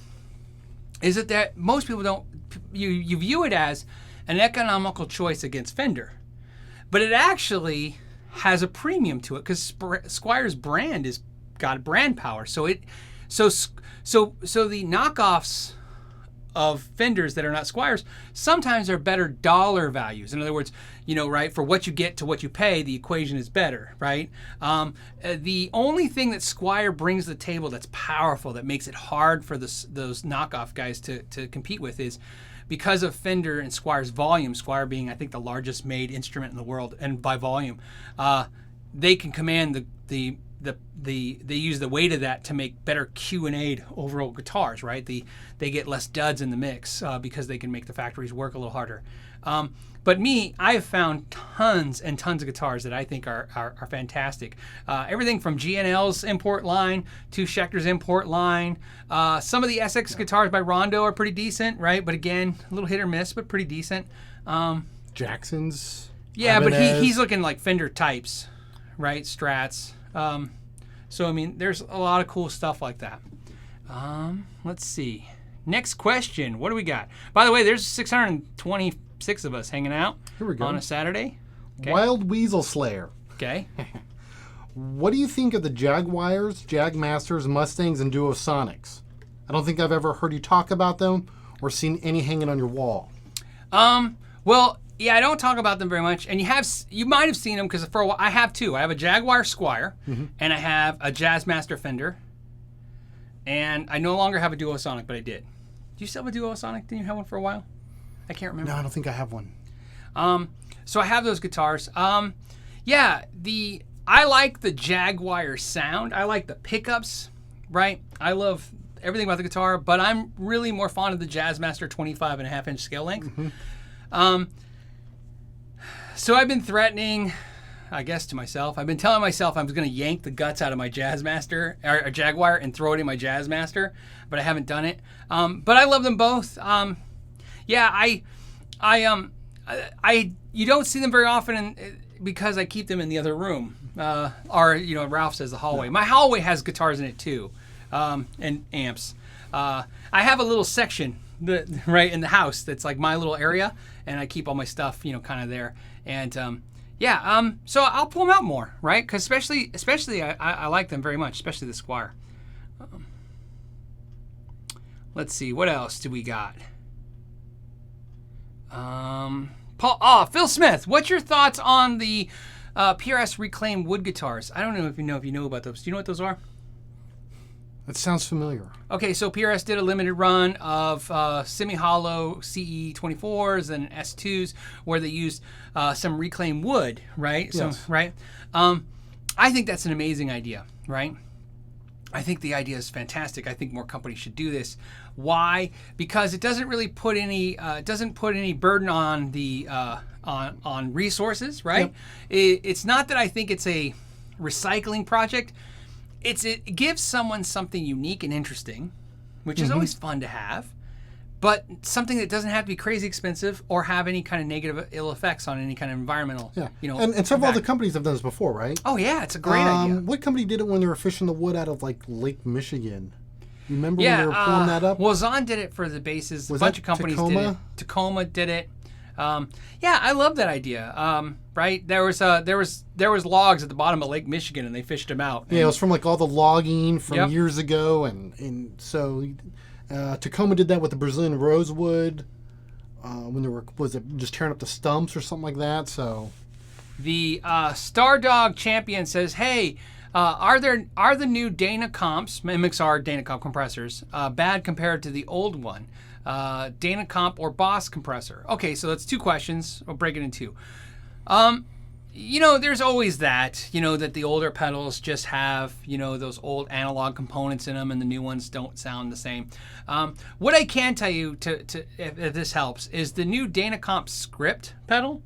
that most people don't, you view it as an economical choice against Fender. But it actually has a premium to it because Squier's brand is got brand power. So the knockoffs of Fenders that are not Squiers sometimes are better dollar values. In other words, you know, right, for what you get to what you pay, the equation is better, right? The only thing that Squier brings to the table that's powerful, that makes it hard for those knockoff guys to compete with, is because of Fender and Squier's volume, Squier being, I think, the largest made instrument in the world, and by volume, they can command they use the weight of that to make better Q&A overall guitars, right? They get less duds in the mix because they can make the factories work a little harder. But I have found tons and tons of guitars that I think are fantastic. Everything from GNL's import line to Schecter's import line. Some of the SX guitars by Rondo are pretty decent, right? But again, a little hit or miss, but pretty decent. Jackson's. Yeah, Ibanez. but he's looking like Fender types, right? Strats. So, I mean, there's a lot of cool stuff like that. Let's see. Next question. What do we got? By the way, there's 626 of us hanging out Here we go. on a Saturday. Okay. Wild Weasel Slayer. Okay. What do you think of the Jaguars, Jagmasters, Mustangs, and Duosonics? I don't think I've ever heard you talk about them or seen any hanging on your wall. Well, yeah, I don't talk about them very much, and you might have seen them because for a while I have two. I have a Jaguar Squier, and I have a Jazzmaster Fender, and I no longer have a Duosonic, but I did. Do you still have a Duosonic? Didn't you have one for a while? I can't remember. No, I don't think I have one. So I have those guitars. Yeah, I like the Jaguar sound. I like the pickups, right? I love everything about the guitar, but I'm really more fond of the Jazzmaster 25.5-inch scale length. So I've been threatening, I guess to myself, I've been telling myself I was going to yank the guts out of my Jazzmaster, or Jaguar, and throw it in my Jazzmaster, but I haven't done it. But I love them both. Yeah, you don't see them very often because I keep them in the other room. Or, you know, Ralph says the hallway. My hallway has guitars in it too, and amps. I have a little section right in the house that's like my little area, and I keep all my stuff, you know, kind of there. And so I'll pull them out more, right? Because especially I like them very much, especially the Squier. Let's see, what else do we got? Phil Smith, what's your thoughts on the PRS reclaimed wood guitars? I don't know if you know about those. Do you know what those are? That sounds familiar. Okay, so PRS did a limited run of semi-hollow CE24s and S2s where they used some reclaimed wood, right? Yes. So, right? I think that's an amazing idea, right? I think the idea is fantastic. I think more companies should do this. Why? Because it doesn't really put any burden on the on resources, right? Yep. It's not that I think it's a recycling project. It gives someone something unique and interesting, which is always fun to have, but something that doesn't have to be crazy expensive or have any kind of negative ill effects on any kind of environmental. Yeah, and several other companies have done this before, right? Oh yeah, it's a great idea. What company did it when they were fishing the wood out of like Lake Michigan? You remember when they were pulling that up? Well, Zahn did it for the bases. Was a bunch that of companies Tacoma? did it. Tacoma did it. Yeah, I love that idea. Right? There was logs at the bottom of Lake Michigan, and they fished them out. Yeah, it was from like all the logging from years ago, and so Tacoma did that with the Brazilian rosewood when they were just tearing up the stumps or something like that. So the Stardog Champion says, "Hey, are the new Dyna Comps, MXR Dyna Comp compressors bad compared to the old one? Dyna Comp or Boss compressor?" Okay, so that's two questions. We'll break it in two. There's always that, that the older pedals just have, those old analog components in them and the new ones don't sound the same. What I can tell you, if this helps, is the new Dyna Comp script pedal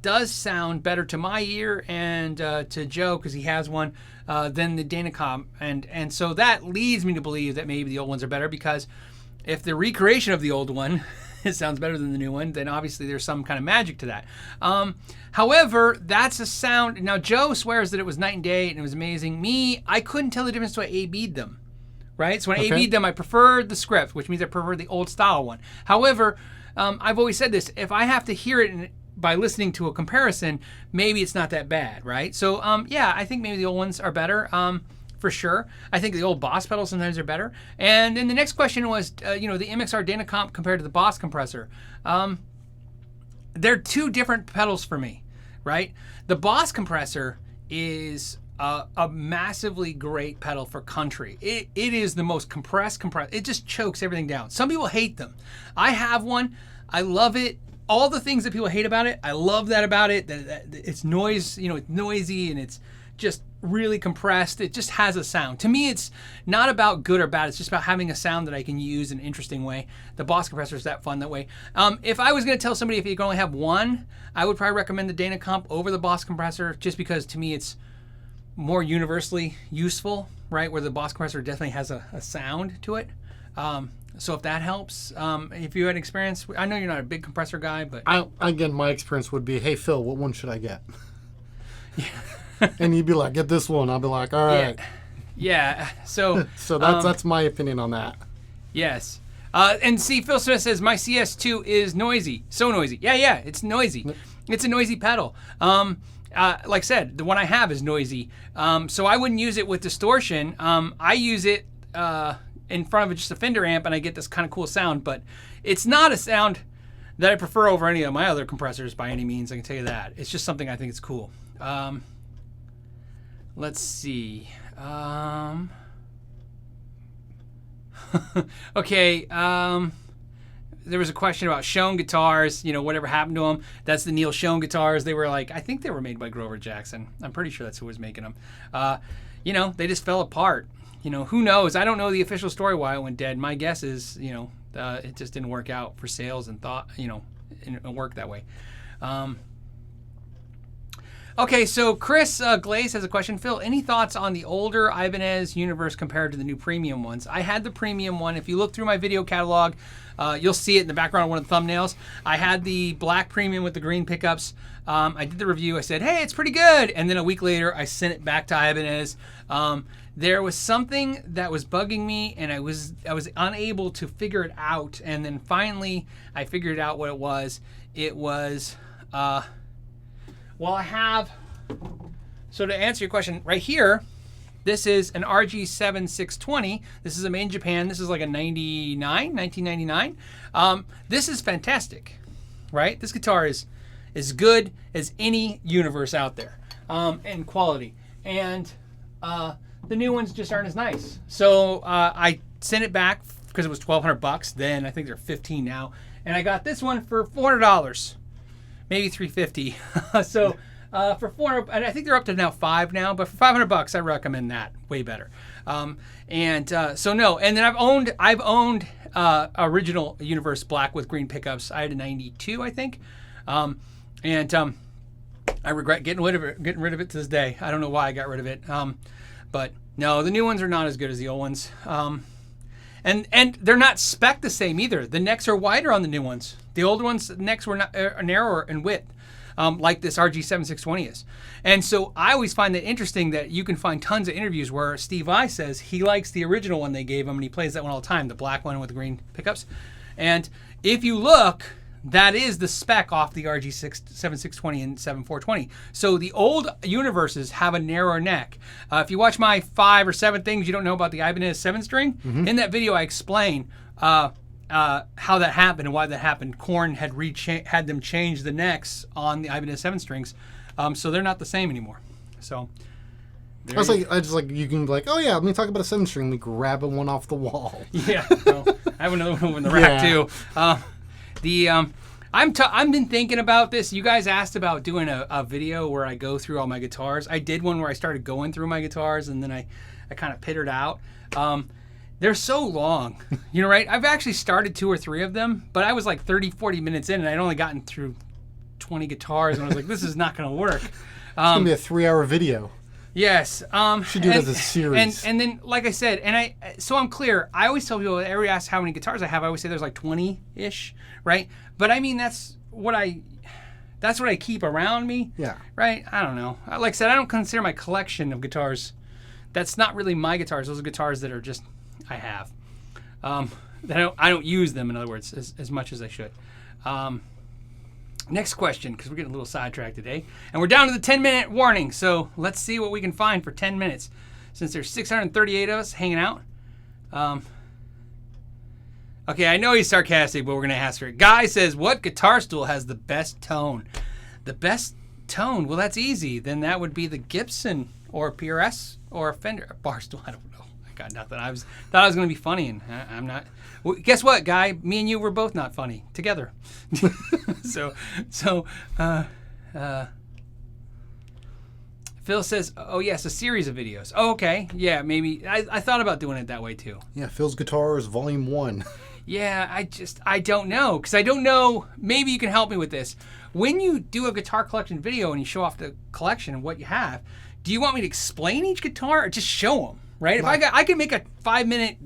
does sound better to my ear and to Joe, because he has one, than the Dyna Comp. And so that leads me to believe that maybe the old ones are better, because if the recreation of the old one it sounds better than the new one, then obviously there's some kind of magic to that. However, that's a sound. Now, Joe swears that it was night and day and it was amazing. Me, I couldn't tell the difference, so I A-B'd them. Right? So when I A-B'd them, I preferred the script, which means I prefer the old style one. However, I've always said this, if I have to hear it by listening to a comparison, maybe it's not that bad, right? So, yeah, I think maybe the old ones are better. For sure. I think the old Boss pedals sometimes are better. And then the next question was, the MXR Dyna Comp compared to the Boss compressor. They're two different pedals for me, right? The Boss compressor is a massively great pedal for country. It is the most compressed. It just chokes everything down. Some people hate them. I have one. I love it. All the things that people hate about it, I love that about it. That it's noise, it's noisy and it's just really compressed. It just has a sound. To me, it's not about good or bad. It's just about having a sound that I can use in an interesting way. The Boss compressor is that fun that way. If I was going to tell somebody if you can only have one, I would probably recommend the Dyna Comp over the Boss compressor, just because to me it's more universally useful, right? Where the Boss compressor definitely has a sound to it. So if that helps, if you had experience, I know you're not a big compressor guy, but again, my experience would be, hey Phil, what one should I get? Yeah. And you'd be like, get this one. I'll be like, all right. Yeah. So that's my opinion on that. Yes. And see, Phil Smith says, my CS2 is noisy. So noisy. Yeah, it's noisy. It's a noisy pedal. Like I said, the one I have is noisy. So I wouldn't use it with distortion. I use it in front of just a Fender amp, and I get this kind of cool sound. But it's not a sound that I prefer over any of my other compressors by any means. I can tell you that. It's just something I think is cool. Let's see. Okay. There was a question about Schoen guitars, whatever happened to them. That's the Neil Schoen guitars. They were I think they were made by Grover Jackson. I'm pretty sure that's who was making them. They just fell apart. Who knows? I don't know the official story why it went dead. My guess is, it just didn't work out for sales and thought, it worked that way. Okay, so Chris Glaze has a question. Phil, any thoughts on the older Ibanez Universe compared to the new premium ones? I had the premium one. If you look through my video catalog, you'll see it in the background of one of the thumbnails. I had the black premium with the green pickups. I did the review. I said, hey, it's pretty good. And then a week later, I sent it back to Ibanez. There was something that was bugging me, and I was unable to figure it out. And then finally, I figured out what it was. It was... So to answer your question, right here, this is an RG7620. This is made in Japan. This is like a 1999. This is fantastic, right? This guitar is as good as any Universe out there, and quality. And the new ones just aren't as nice. So I sent it back because it was $1,200 then. I think they're $15 now, and I got this one for $400, maybe $350. So for $400, and I think they're up to now $500 now, but for $500, I recommend that way better. So no, and then I've owned original Universe black with green pickups. I had a 92, I think, I regret getting rid of it to this day. I don't know why I got rid of it. But no, the new ones are not as good as the old ones. And they're not spec the same either. The necks are wider on the new ones. The old ones, the necks were narrower in width, like this RG7620 is. And so I always find that interesting that you can find tons of interviews where Steve Vai says he likes the original one they gave him, and he plays that one all the time, the black one with the green pickups. And if you look, that is the spec off the RG7620 and 7420. So the old Universes have a narrower neck. If you watch my 5 or 7 things you don't know about the Ibanez 7-string, in that video I explain how that happened and why that happened. Korn had had them change the necks on the Ibanez 7-strings, so they're not the same anymore. So I just like you can be like, oh yeah, let me talk about a 7-string. We grab one off the wall. Yeah, well, I have another one in the rack too. I've been thinking about this. You guys asked about doing a video where I go through all my guitars. I did one where I started going through my guitars, and then I kind of pittered out. They're so long, right? I've actually started 2 or 3 of them, but I was like 30, 40 minutes in, and I'd only gotten through 20 guitars, and I was like, this is not going to work. It's going to be a 3-hour video. Yes. Should do that as a series. And then, like I said, so I'm clear. I always tell people, everybody asks how many guitars I have. I always say there's like 20-ish, right? But I mean, that's what I keep around me. Yeah. Right? I don't know. Like I said, I don't consider my collection of guitars. That's not really my guitars. Those are guitars that are just I have. That I don't use them, in other words, as much as I should. Next question, because we're getting a little sidetracked today. And we're down to the 10-minute warning, so let's see what we can find for 10 minutes. Since there's 638 of us hanging out. Okay, I know he's sarcastic, but we're going to ask her. Guy says, what guitar stool has the best tone? The best tone? Well, that's easy. Then that would be the Gibson or PRS or Fender. Bar stool, I don't know. I got nothing. Thought I was going to be funny, and I'm not. Well, guess what, Guy? Me and you were both not funny together. Phil says, oh, yes, a series of videos. Oh, okay. Yeah, maybe. I thought about doing it that way, too. Yeah, Phil's Guitars, Volume 1. Yeah, I don't know. Because I don't know. Maybe you can help me with this. When you do a guitar collection video and you show off the collection and what you have, do you want me to explain each guitar or just show them, right? If I can make a 5-minute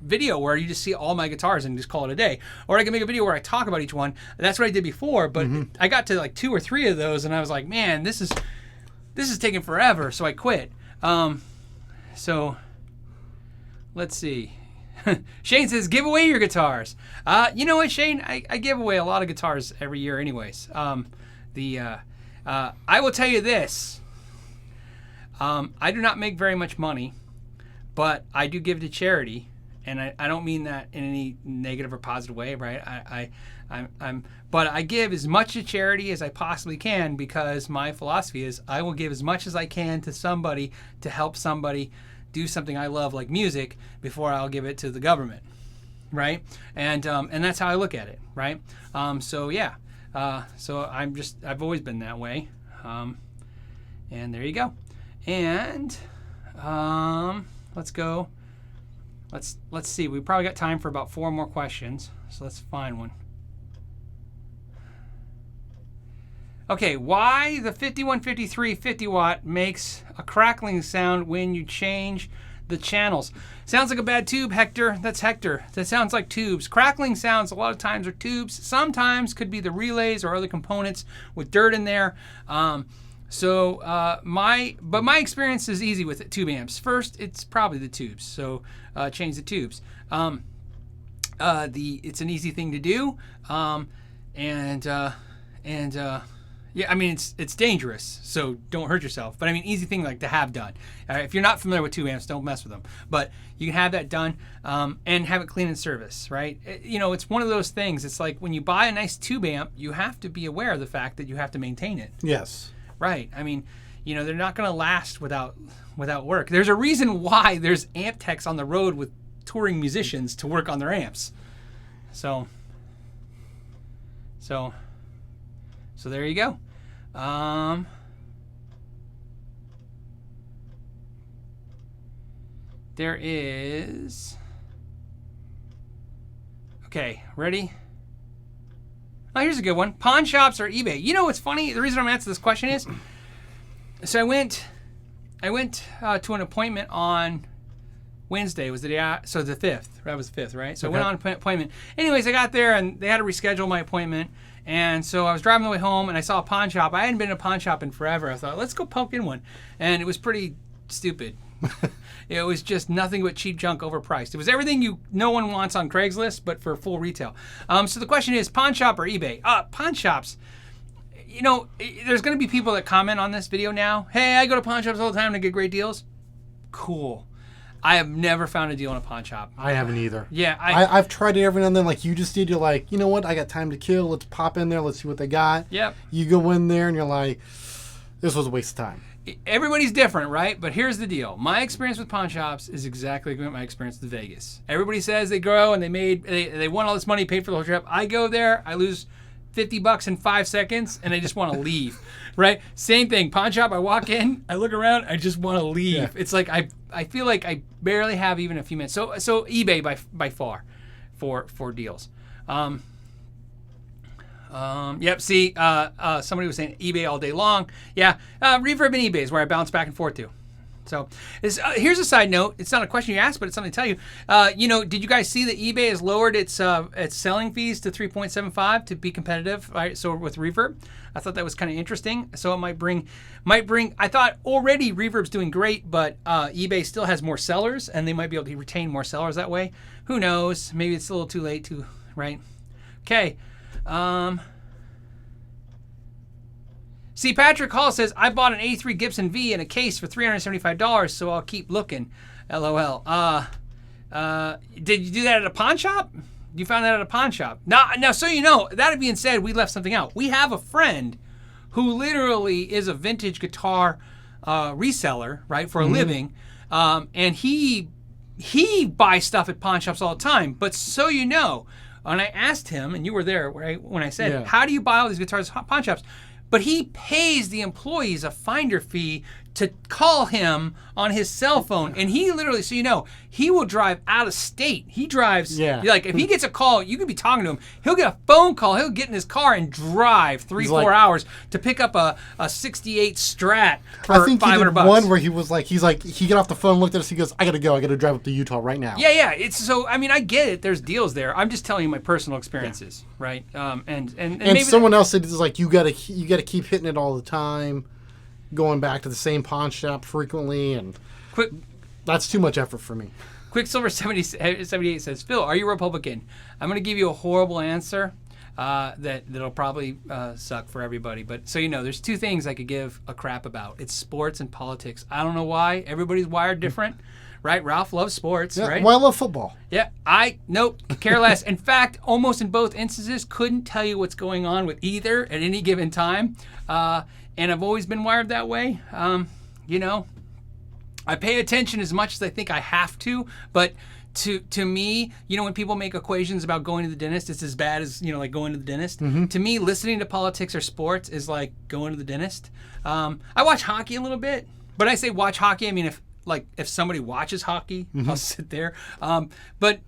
video where you just see all my guitars and just call it a day, or I can make a video where I talk about each one. That's what I did before, but I got to like 2 or 3 of those and I was like, man, this is taking forever, so I quit. So let's see. Shane says, give away your guitars. You know what, Shane? I give away a lot of guitars every year anyways. I will tell you this. I do not make very much money, but I do give to charity. And I don't mean that in any negative or positive way, right? But I give as much to charity as I possibly can because my philosophy is I will give as much as I can to somebody to help somebody do something I love like music before I'll give it to the government, right? And that's how I look at it, right? So yeah, so I've always been that way, and there you go. And let's go. Let's see. We probably got time for about 4 more questions, so let's find one. Okay, why the 5153 50 watt makes a crackling sound when you change the channels? Sounds like a bad tube, Hector. That's Hector. That sounds like tubes. Crackling sounds a lot of times are tubes. Sometimes could be the relays or other components with dirt in there. My experience is easy with tube amps. First, it's probably the tubes. So change the tubes. It's an easy thing to do. Yeah, I mean, it's dangerous, so don't hurt yourself. But I mean, easy thing like to have done. If you're not familiar with tube amps, don't mess with them. But you can have that done and have it clean in service, right? It's one of those things. It's like when you buy a nice tube amp, you have to be aware of the fact that you have to maintain it. Yes. Right. I mean, they're not going to last without work. There's a reason why there's amp techs on the road with touring musicians to work on their amps. So there you go. There is... Okay, ready? Oh, here's a good one. Pawn shops or eBay? You know what's funny? The reason I'm answering this question is, so I went to an appointment on Wednesday. Was the day so the 5th. That was the 5th, right? So I went on an appointment. Anyways, I got there and they had to reschedule my appointment. And so I was driving the way home and I saw a pawn shop. I hadn't been in a pawn shop in forever. I thought, let's go poke in one. And it was pretty stupid. It was just nothing but cheap junk overpriced. It was everything no one wants on Craigslist, but for full retail. So the question is, pawn shop or eBay? Pawn shops. There's going to be people that comment on this video now. Hey, I go to pawn shops all the time to get great deals. Cool. I have never found a deal in a pawn shop. I haven't either. Yeah, I've tried it every now and then, like you just did. You're like, you know what? I got time to kill. Let's pop in there. Let's see what they got. Yep. You go in there and you're like, this was a waste of time. Everybody's different, right? But here's the deal. My experience with pawn shops is exactly like my experience with Vegas. Everybody says they grow and they won all this money, paid for the whole trip. I go there, I lose $50 in 5 seconds, and I just want to leave, right? Same thing. Pawn shop, I walk in, I look around, I just want to leave. Yeah. It's like I feel like I barely have even a few minutes. So eBay by far for deals. Yep. See, somebody was saying eBay all day long. Yeah. Reverb and eBay is where I bounce back and forth to. So here's a side note. It's not a question you asked, but it's something to tell you. Did you guys see that eBay has lowered its selling fees to 3.75 to be competitive? Right. So with Reverb, I thought that was kind of interesting. So it might bring. I thought already Reverb's doing great, but eBay still has more sellers, and they might be able to retain more sellers that way. Who knows? Maybe it's a little too late to. Right. Okay. See, Patrick Hall says, I bought an 83 Gibson V in a case for $375, so I'll keep looking. LOL. Did you do that at a pawn shop? You found that at a pawn shop. Now, so you know, that being said, we left something out. We have a friend who literally is a vintage guitar reseller, right, for a living, and he buys stuff at pawn shops all the time. But so you know, and I asked him, and you were there when I said, how do you buy all these guitars at pawn shops? But he pays the employees a finder fee to call him on his cell phone. And he literally, so you know, he will drive out of state. He drives, like if he gets a call, you could be talking to him. He'll get a phone call. He'll get in his car and drive 3-4 hours to pick up a 68 Strat for $500. I think he did one where he get off the phone, looked at us, he goes, I got to go. I got to drive up to Utah right now. Yeah. It's so, I mean, I get it. There's deals there. I'm just telling you my personal experiences, right? And maybe someone else said it's like, you got to keep hitting it all the time. Going back to the same pawn shop frequently, and that's too much effort for me. Quicksilver 78 says, Phil, are you Republican? I'm going to give you a horrible answer that'll probably suck for everybody. But so you know, there's two things I could give a crap about. It's sports and politics. I don't know why. Everybody's wired different. Right? Ralph loves sports, right? Well, I love football. Yeah, nope, care less. In fact, almost in both instances, couldn't tell you what's going on with either at any given time. And I've always been wired that way. You know, I pay attention as much as I think I have to, but to me, you know, when people make equations about going to the dentist, it's as bad as, you know, like going to the dentist. To me, listening to politics or sports is like going to the dentist. I watch hockey a little bit, but I say watch hockey, I mean if somebody watches hockey, I'll sit there. But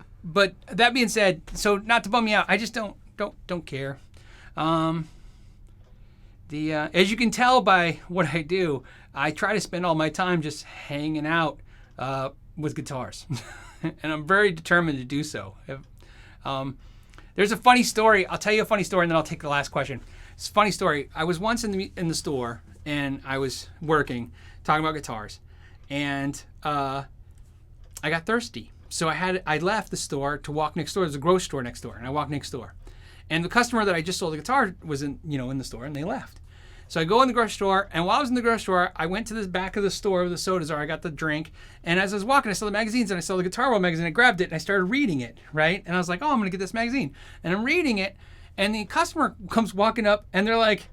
that being said, so not to bum you out, I just don't care. As you can tell by what I do, I try to spend all my time just hanging out with guitars, and I'm very determined to do so. There's a funny story. I'll tell you a funny story, and then I'll take the last question. It's a funny story. I was once in the store, and I was working, talking about guitars, and I got thirsty. So I left the store to walk next door. There's a grocery store next door, and I walked next door. And the customer that I just sold the guitar was in the store, and they left. So I go in the grocery store, and while I was in the grocery store, I went to the back of the store where the sodas are. I got the drink, and as I was walking, I saw the magazines, and I saw the Guitar World magazine. I grabbed it, and I started reading it, right? And I was like, oh, I'm going to get this magazine. And I'm reading it, and the customer comes walking up, and they're like,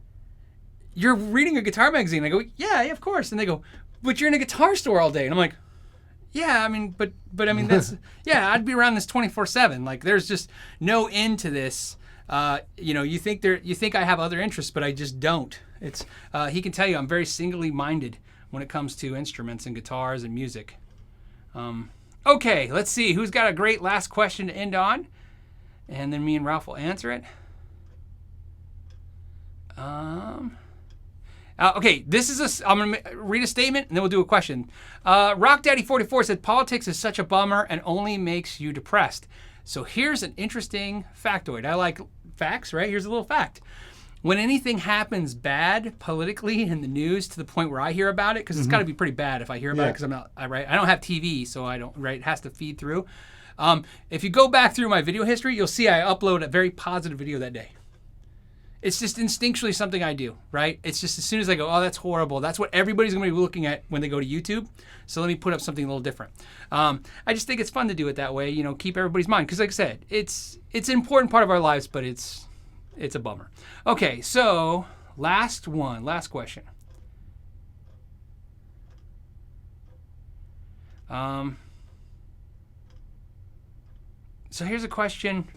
you're reading a guitar magazine. I go, yeah, of course. And they go, but you're in a guitar store all day. And I'm like, yeah, I mean, but I mean, that's, yeah, I'd be around this 24/7. Like, there's just no end to this. You think I have other interests, but I just don't. It's, he can tell you I'm very singly minded when it comes to instruments and guitars and music. Okay, let's see who's got a great last question to end on, and then me and Ralph will answer it. Okay, I'm gonna read a statement and then we'll do a question. Rock Daddy 44 said politics is such a bummer and only makes you depressed. So here's an interesting factoid. I like facts, right? Here's a little fact. When anything happens bad politically in the news to the point where I hear about it, because it's got to be pretty bad if I hear about it, because I don't have TV, so I don't, right? It has to feed through. If you go back through my video history, you'll see I upload a very positive video that day. It's just instinctually something I do, right? It's just as soon as I go, oh, that's horrible. That's what everybody's going to be looking at when they go to YouTube. So let me put up something a little different. I just think it's fun to do it that way, keep everybody's mind. Because like I said, it's an important part of our lives, but it's a bummer. Okay, so last question. So here's a question.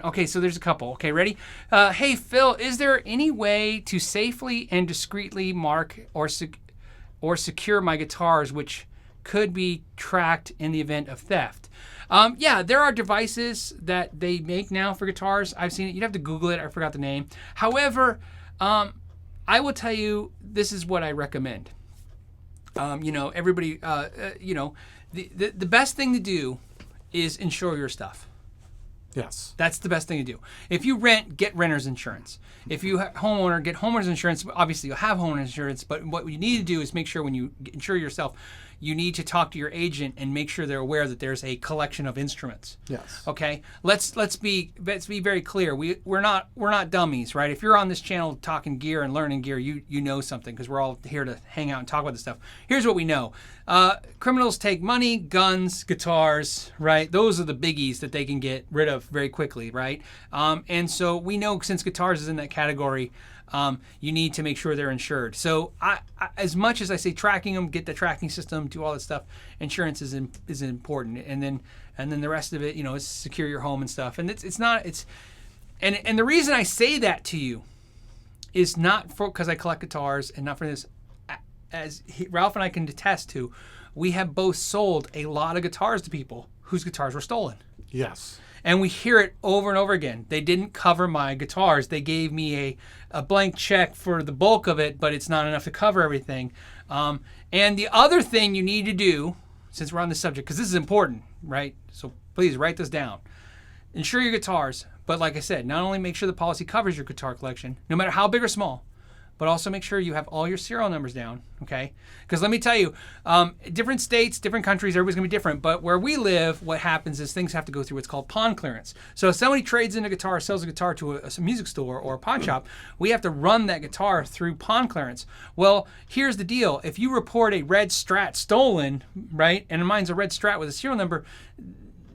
Okay, so there's a couple. Okay, ready? Hey, Phil, is there any way to safely and discreetly mark or secure my guitars, which could be tracked in the event of theft? Yeah, there are devices that they make now for guitars. I've seen it. You'd have to Google it. I forgot the name. However, I will tell you, this is what I recommend. Everybody, the best thing to do is insure your stuff. Yes. That's the best thing to do. If you rent, get renter's insurance. If you homeowner, get homeowner's insurance. Obviously, you'll have homeowner's insurance, but what you need to do is make sure when you insure yourself, you need to talk to your agent and make sure they're aware that there's a collection of instruments. Yes. Okay. Let's be very clear. We're not dummies, right? If you're on this channel talking gear and learning gear, you know something, because we're all here to hang out and talk about this stuff. Here's what we know. Criminals take money, guns, guitars, right? Those are the biggies that they can get rid of very quickly, right? And so we know, since guitars is in that category, you need to make sure they're insured. So I, as much as I say tracking them, get the tracking system, do all that stuff, insurance is important. And then the rest of it, is secure your home and stuff. And and the reason I say that to you is not because I collect guitars and not for this. Ralph and I can attest to, we have both sold a lot of guitars to people whose guitars were stolen. Yes. And we hear it over and over again. They didn't cover my guitars. They gave me a blank check for the bulk of it, but it's not enough to cover everything. And the other thing you need to do, since we're on this subject, because this is important, right? So please write this down. Insure your guitars, but like I said, not only make sure the policy covers your guitar collection, no matter how big or small, but also make sure you have all your serial numbers down, okay? Because let me tell you, different states, different countries, everybody's going to be different. But where we live, what happens is things have to go through what's called pawn clearance. So if somebody trades in a guitar, sells a guitar to a music store or a pawn shop, we have to run that guitar through pawn clearance. Well, here's the deal. If you report a red Strat stolen, right, and mine's a red Strat with a serial number,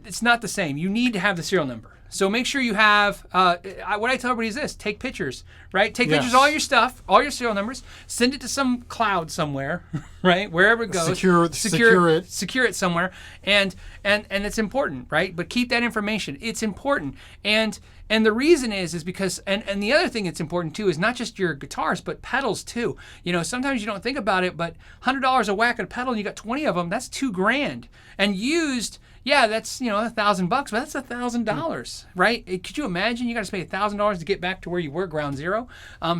it's not the same. You need to have the serial number. So make sure you have, what I tell everybody is this: take pictures, right? Take pictures of all your stuff, all your serial numbers, send it to some cloud somewhere, right? Wherever it goes. Secure it somewhere. And it's important, right? But keep that information. It's important. And the reason is because, and the other thing that's important too is not just your guitars, but pedals too. Sometimes you don't think about it, but $100 a whack at a pedal, and you got 20 of them, that's $2,000. And used, yeah, that's, $1,000 bucks, but that's $1,000, right? Could you imagine you got to pay $1,000 to get back to where you were, ground zero?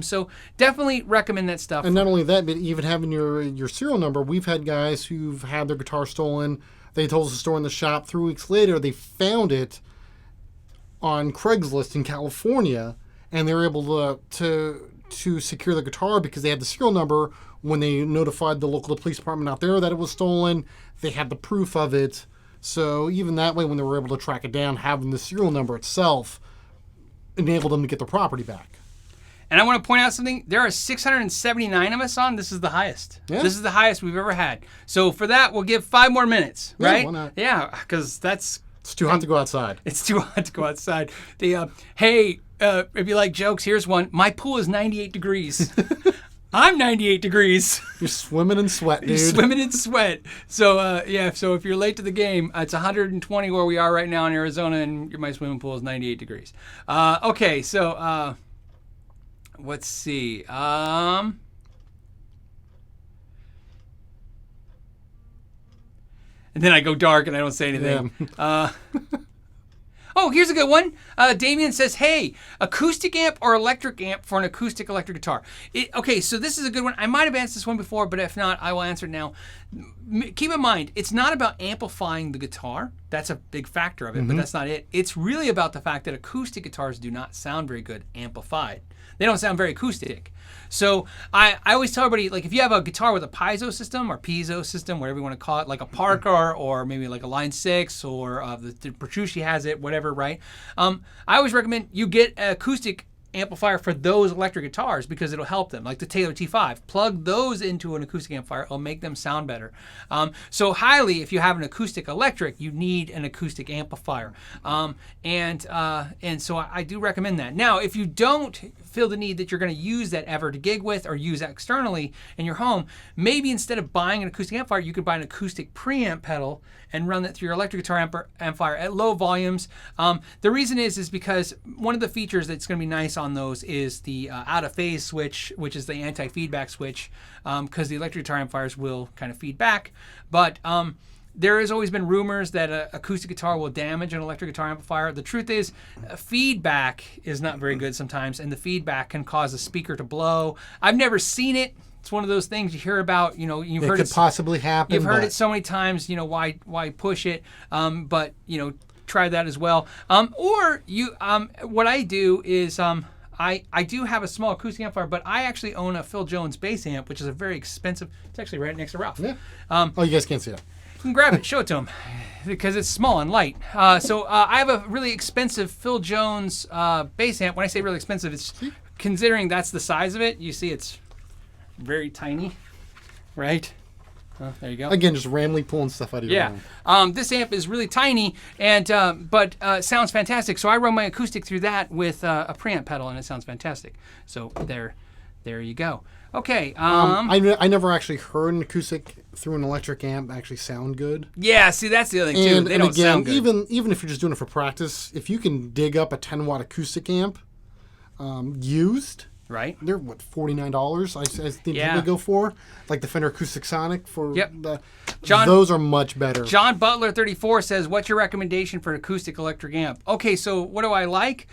So definitely recommend that stuff. And not only that, but even having your serial number. We've had guys who've had their guitar stolen. They told us the story in the shop. 3 weeks later, they found it on Craigslist in California, and they were able to secure the guitar because they had the serial number. When they notified the local police department out there that it was stolen, they had the proof of it. So even that way, when they were able to track it down, having the serial number itself enabled them to get the property back. And I want to point out something. There are 679 of us on. This is the highest. Yeah. This is the highest we've ever had. So for that, we'll give 5 more minutes, right? Why not? Yeah, because it's too hot to go outside. It's too hot to go outside. Hey, if you like jokes, here's one. My pool is 98 degrees. I'm 98 degrees. You're swimming in sweat, dude. You're swimming in sweat. So, so if you're late to the game, it's 120 where we are right now in Arizona, and my swimming pool is 98 degrees. Okay, so let's see. And then I go dark and I don't say anything. Yeah. Oh, here's a good one. Damien says, hey, acoustic amp or electric amp for an acoustic electric guitar? Okay, so this is a good one. I might have answered this one before, but if not, I will answer it now. Keep in mind, it's not about amplifying the guitar. That's a big factor of it, but that's not it. It's really about the fact that acoustic guitars do not sound very good amplified. They don't sound very acoustic. So I always tell everybody, like, if you have a guitar with a piezo system or piezo system, whatever you want to call it, like a Parker or maybe like a Line 6 or the Petrucci has it, whatever, right? I always recommend you get an acoustic amplifier for those electric guitars because it'll help them, like the Taylor T5. Plug those into an acoustic amplifier. It'll make them sound better. So highly, if you have an acoustic electric, you need an acoustic amplifier. And so I do recommend that. Now, if you don't feel the need that you're going to use that ever to gig with or use externally in your home, maybe instead of buying an acoustic amplifier, you could buy an acoustic preamp pedal and run that through your electric guitar amplifier at low volumes. The reason is because one of the features that's going to be nice on those is the out of phase switch, which is the anti-feedback switch, because the electric guitar amplifiers will kind of feed back. But there has always been rumors that an acoustic guitar will damage an electric guitar amplifier. The truth is, feedback is not very good sometimes, and the feedback can cause the speaker to blow. I've never seen it. It's one of those things you hear about. You've heard it could possibly happen. You've heard it so many times. Why push it? But try that as well. Or what I do is I do have a small acoustic amplifier, but I actually own a Phil Jones bass amp, which is a very expensive. It's actually right next to Ralph. Yeah. Oh, you guys can't see that. You can grab it, show it to him, because it's small and light. So I have a really expensive Phil Jones bass amp. When I say really expensive, it's considering that's the size of it. You see, it's very tiny, right? There you go. Again, just randomly pulling stuff out of your own. This amp is really tiny, but sounds fantastic. So I run my acoustic through that with a preamp pedal, and it sounds fantastic. So there you go. Okay. I never actually heard an acoustic through an electric amp actually sound good. Yeah, see, that's the other thing too. They don't sound good. Even if you're just doing it for practice, if you can dig up a 10-watt acoustic amp used. Right. They're, $49? I think they go for. Like the Fender Acoustic Sonic for those are much better. John Butler 34 says, what's your recommendation for an acoustic electric amp? Okay, so what do I like?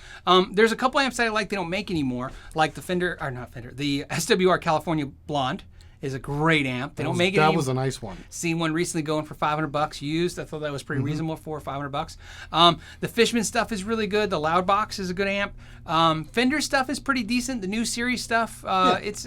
There's a couple amps that I like they don't make anymore, like the the SWR California Blonde is a great amp. They don't make it anymore. That was a nice one. Seen one recently going for $500 used. I thought that was pretty reasonable for $500. The Fishman stuff is really good. The Loudbox is a good amp. Fender stuff is pretty decent. The new series stuff, it's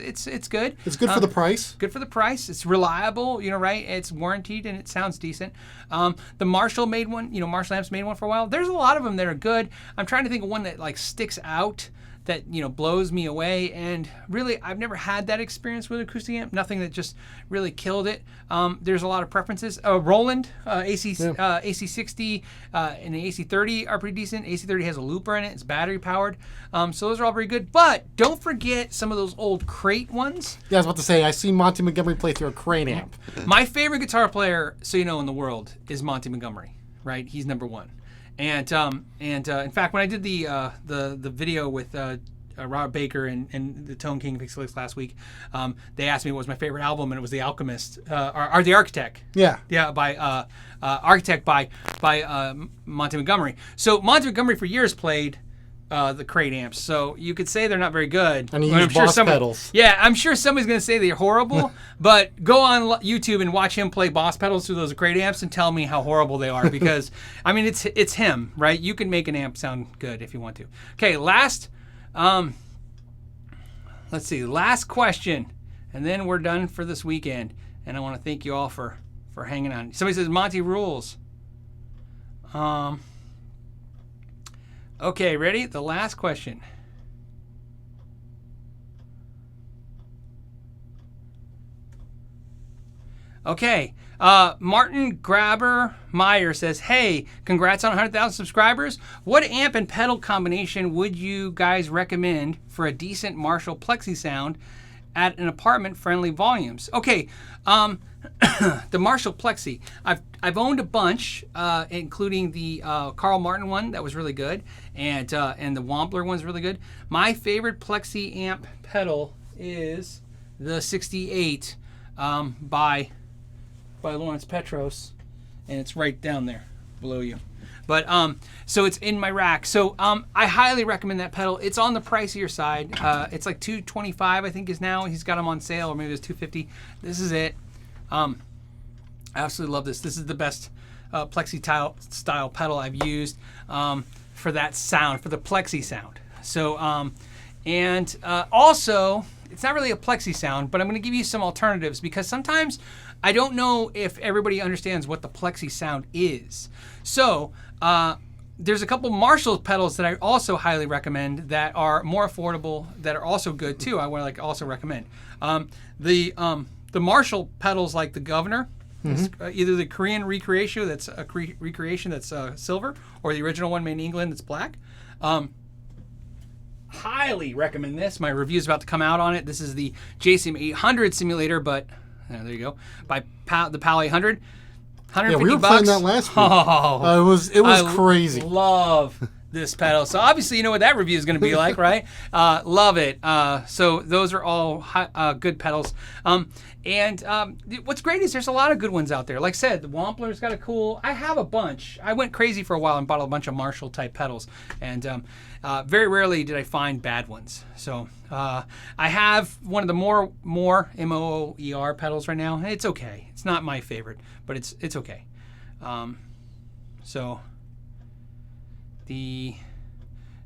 good. It's good for the price. Good for the price. It's reliable, right? It's warranted and it sounds decent. The Marshall made one. Marshall Amps made one for a while. There's a lot of them that are good. I'm trying to think of one that like sticks out, that blows me away, and really I've never had that experience with an acoustic amp. Nothing that just really killed it. There's a lot of preferences. Roland AC60 and the AC30 are pretty decent. AC30 has a looper in it. It's battery powered. So those are all very good. But don't forget some of those old crate ones. Yeah, I was about to say, I see Monty Montgomery play through a crate amp. My favorite guitar player, so in the world, is Monty Montgomery. Right? He's number one. And in fact, when I did the video with Robert Baker and the Tone King Pixy last week, they asked me what was my favorite album, and it was The Alchemist or The Architect. Yeah, by Architect by Monty Montgomery. So Monty Montgomery for years played the crate amps, so you could say they're not very good. And he used Boss pedals. Yeah, I'm sure somebody's going to say they're horrible, but go on YouTube and watch him play Boss pedals through those crate amps and tell me how horrible they are, because, I mean, it's him, right? You can make an amp sound good if you want to. Okay, last question, and then we're done for this weekend, and I want to thank you all for hanging on. Somebody says, Monty rules. Okay, ready? The last question. Okay. Martin Grabber Meyer says, hey, congrats on 100,000 subscribers. What amp and pedal combination would you guys recommend for a decent Marshall Plexi sound at an apartment-friendly volumes? Okay. The Marshall Plexi. I've owned a bunch, including the Carl Martin one that was really good, and the Wampler one's really good. My favorite Plexi amp pedal is the 68 by Lawrence Petros, and it's right down there below you. But so it's in my rack. So I highly recommend that pedal. It's on the pricier side. It's like $225, I think, is now. He's got them on sale, or maybe it's $250. This is it. I absolutely love this. This is the best Plexi style pedal I've used for that sound, for the Plexi sound. So also, it's not really a Plexi sound, but I'm going to give you some alternatives because sometimes I don't know if everybody understands what the Plexi sound is. So there's a couple Marshall pedals that I also highly recommend that are more affordable, that are also good too. I want to also recommend the Marshall pedals, like the Governor. Either the Korean recreation that's silver, or the original one made in England that's black. Highly recommend this. My review is about to come out on it. This is the JCM 800 simulator, but there you go, by the PAL 800. 150 yeah, we were bucks. playing that last week. Oh, it was crazy. Love this pedal. So obviously you know what that review is going to be like, right? Love it. So those are all good pedals. What's great is there's a lot of good ones out there. Like I said, the Wampler's got a cool. I have a bunch. I went crazy for a while and bought a bunch of Marshall type pedals, and very rarely did I find bad ones. So I have one of the more MOER pedals right now. It's okay. It's not my favorite, but it's okay.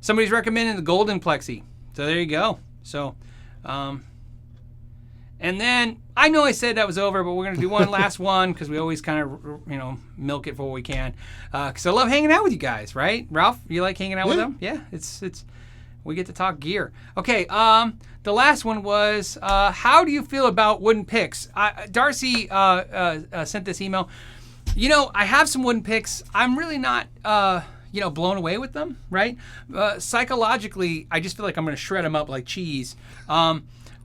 Somebody's recommending the Golden Plexi. So there you go. So, and then I know I said that was over, but we're going to do one last one because we always kind of, milk it for what we can. Because I love hanging out with you guys, right? Ralph, you like hanging out with them? Yeah, it's we get to talk gear. Okay, the last one was, how do you feel about wooden picks? Darcy sent this email. I have some wooden picks. I'm really not, blown away with them, right? Psychologically, I just feel like I'm going to shred them up like cheese.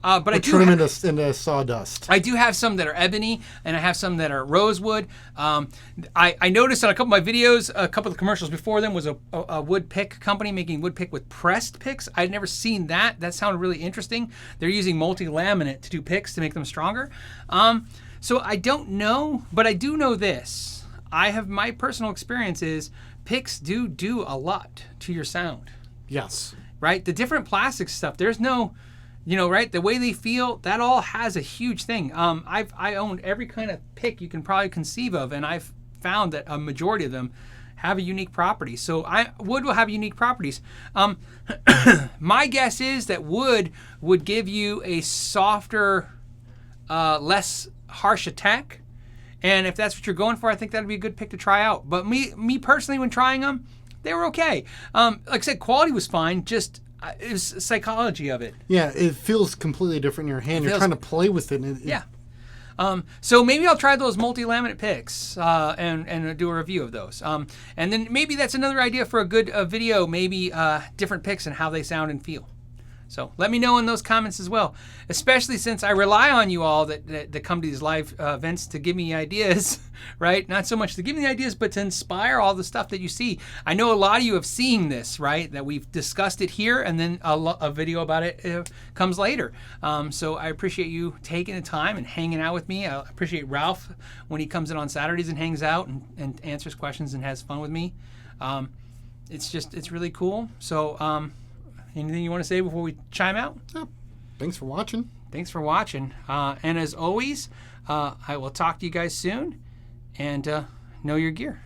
But I do turn them into sawdust. I do have some that are ebony, and I have some that are rosewood. I noticed on a couple of my videos, a couple of the commercials before them was a wood pick company making wood pick with pressed picks. I'd never seen that. That sounded really interesting. They're using multi-laminate to do picks to make them stronger. So I don't know, but I do know this. My personal experience is picks do a lot to your sound. Yes. Right? The different plastic stuff, there's no... right? The way they feel, that all has a huge thing. I owned every kind of pick you can probably conceive of, and I've found that a majority of them have a unique property. So wood will have unique properties. My guess is that wood would give you a softer, less harsh attack. And if that's what you're going for, I think that'd be a good pick to try out. But me personally, when trying them, they were okay. Like I said, quality was fine, just... it was psychology of it. Yeah, it feels completely different in your hand. You're trying to play with it. Yeah. So maybe I'll try those multi-laminate picks and do a review of those. And then maybe that's another idea for a good video, maybe different picks and how they sound and feel. So let me know in those comments as well, especially since I rely on you all that come to these live events to give me ideas, right? Not so much to give me the ideas, but to inspire all the stuff that you see. I know a lot of you have seen this, right? That we've discussed it here, and then a video about it comes later. So I appreciate you taking the time and hanging out with me. I appreciate Ralph when he comes in on Saturdays and hangs out and answers questions and has fun with me. It's really cool. So, anything you want to say before we chime out? Thanks for watching. Thanks for watching. And as always, I will talk to you guys soon. And know your gear.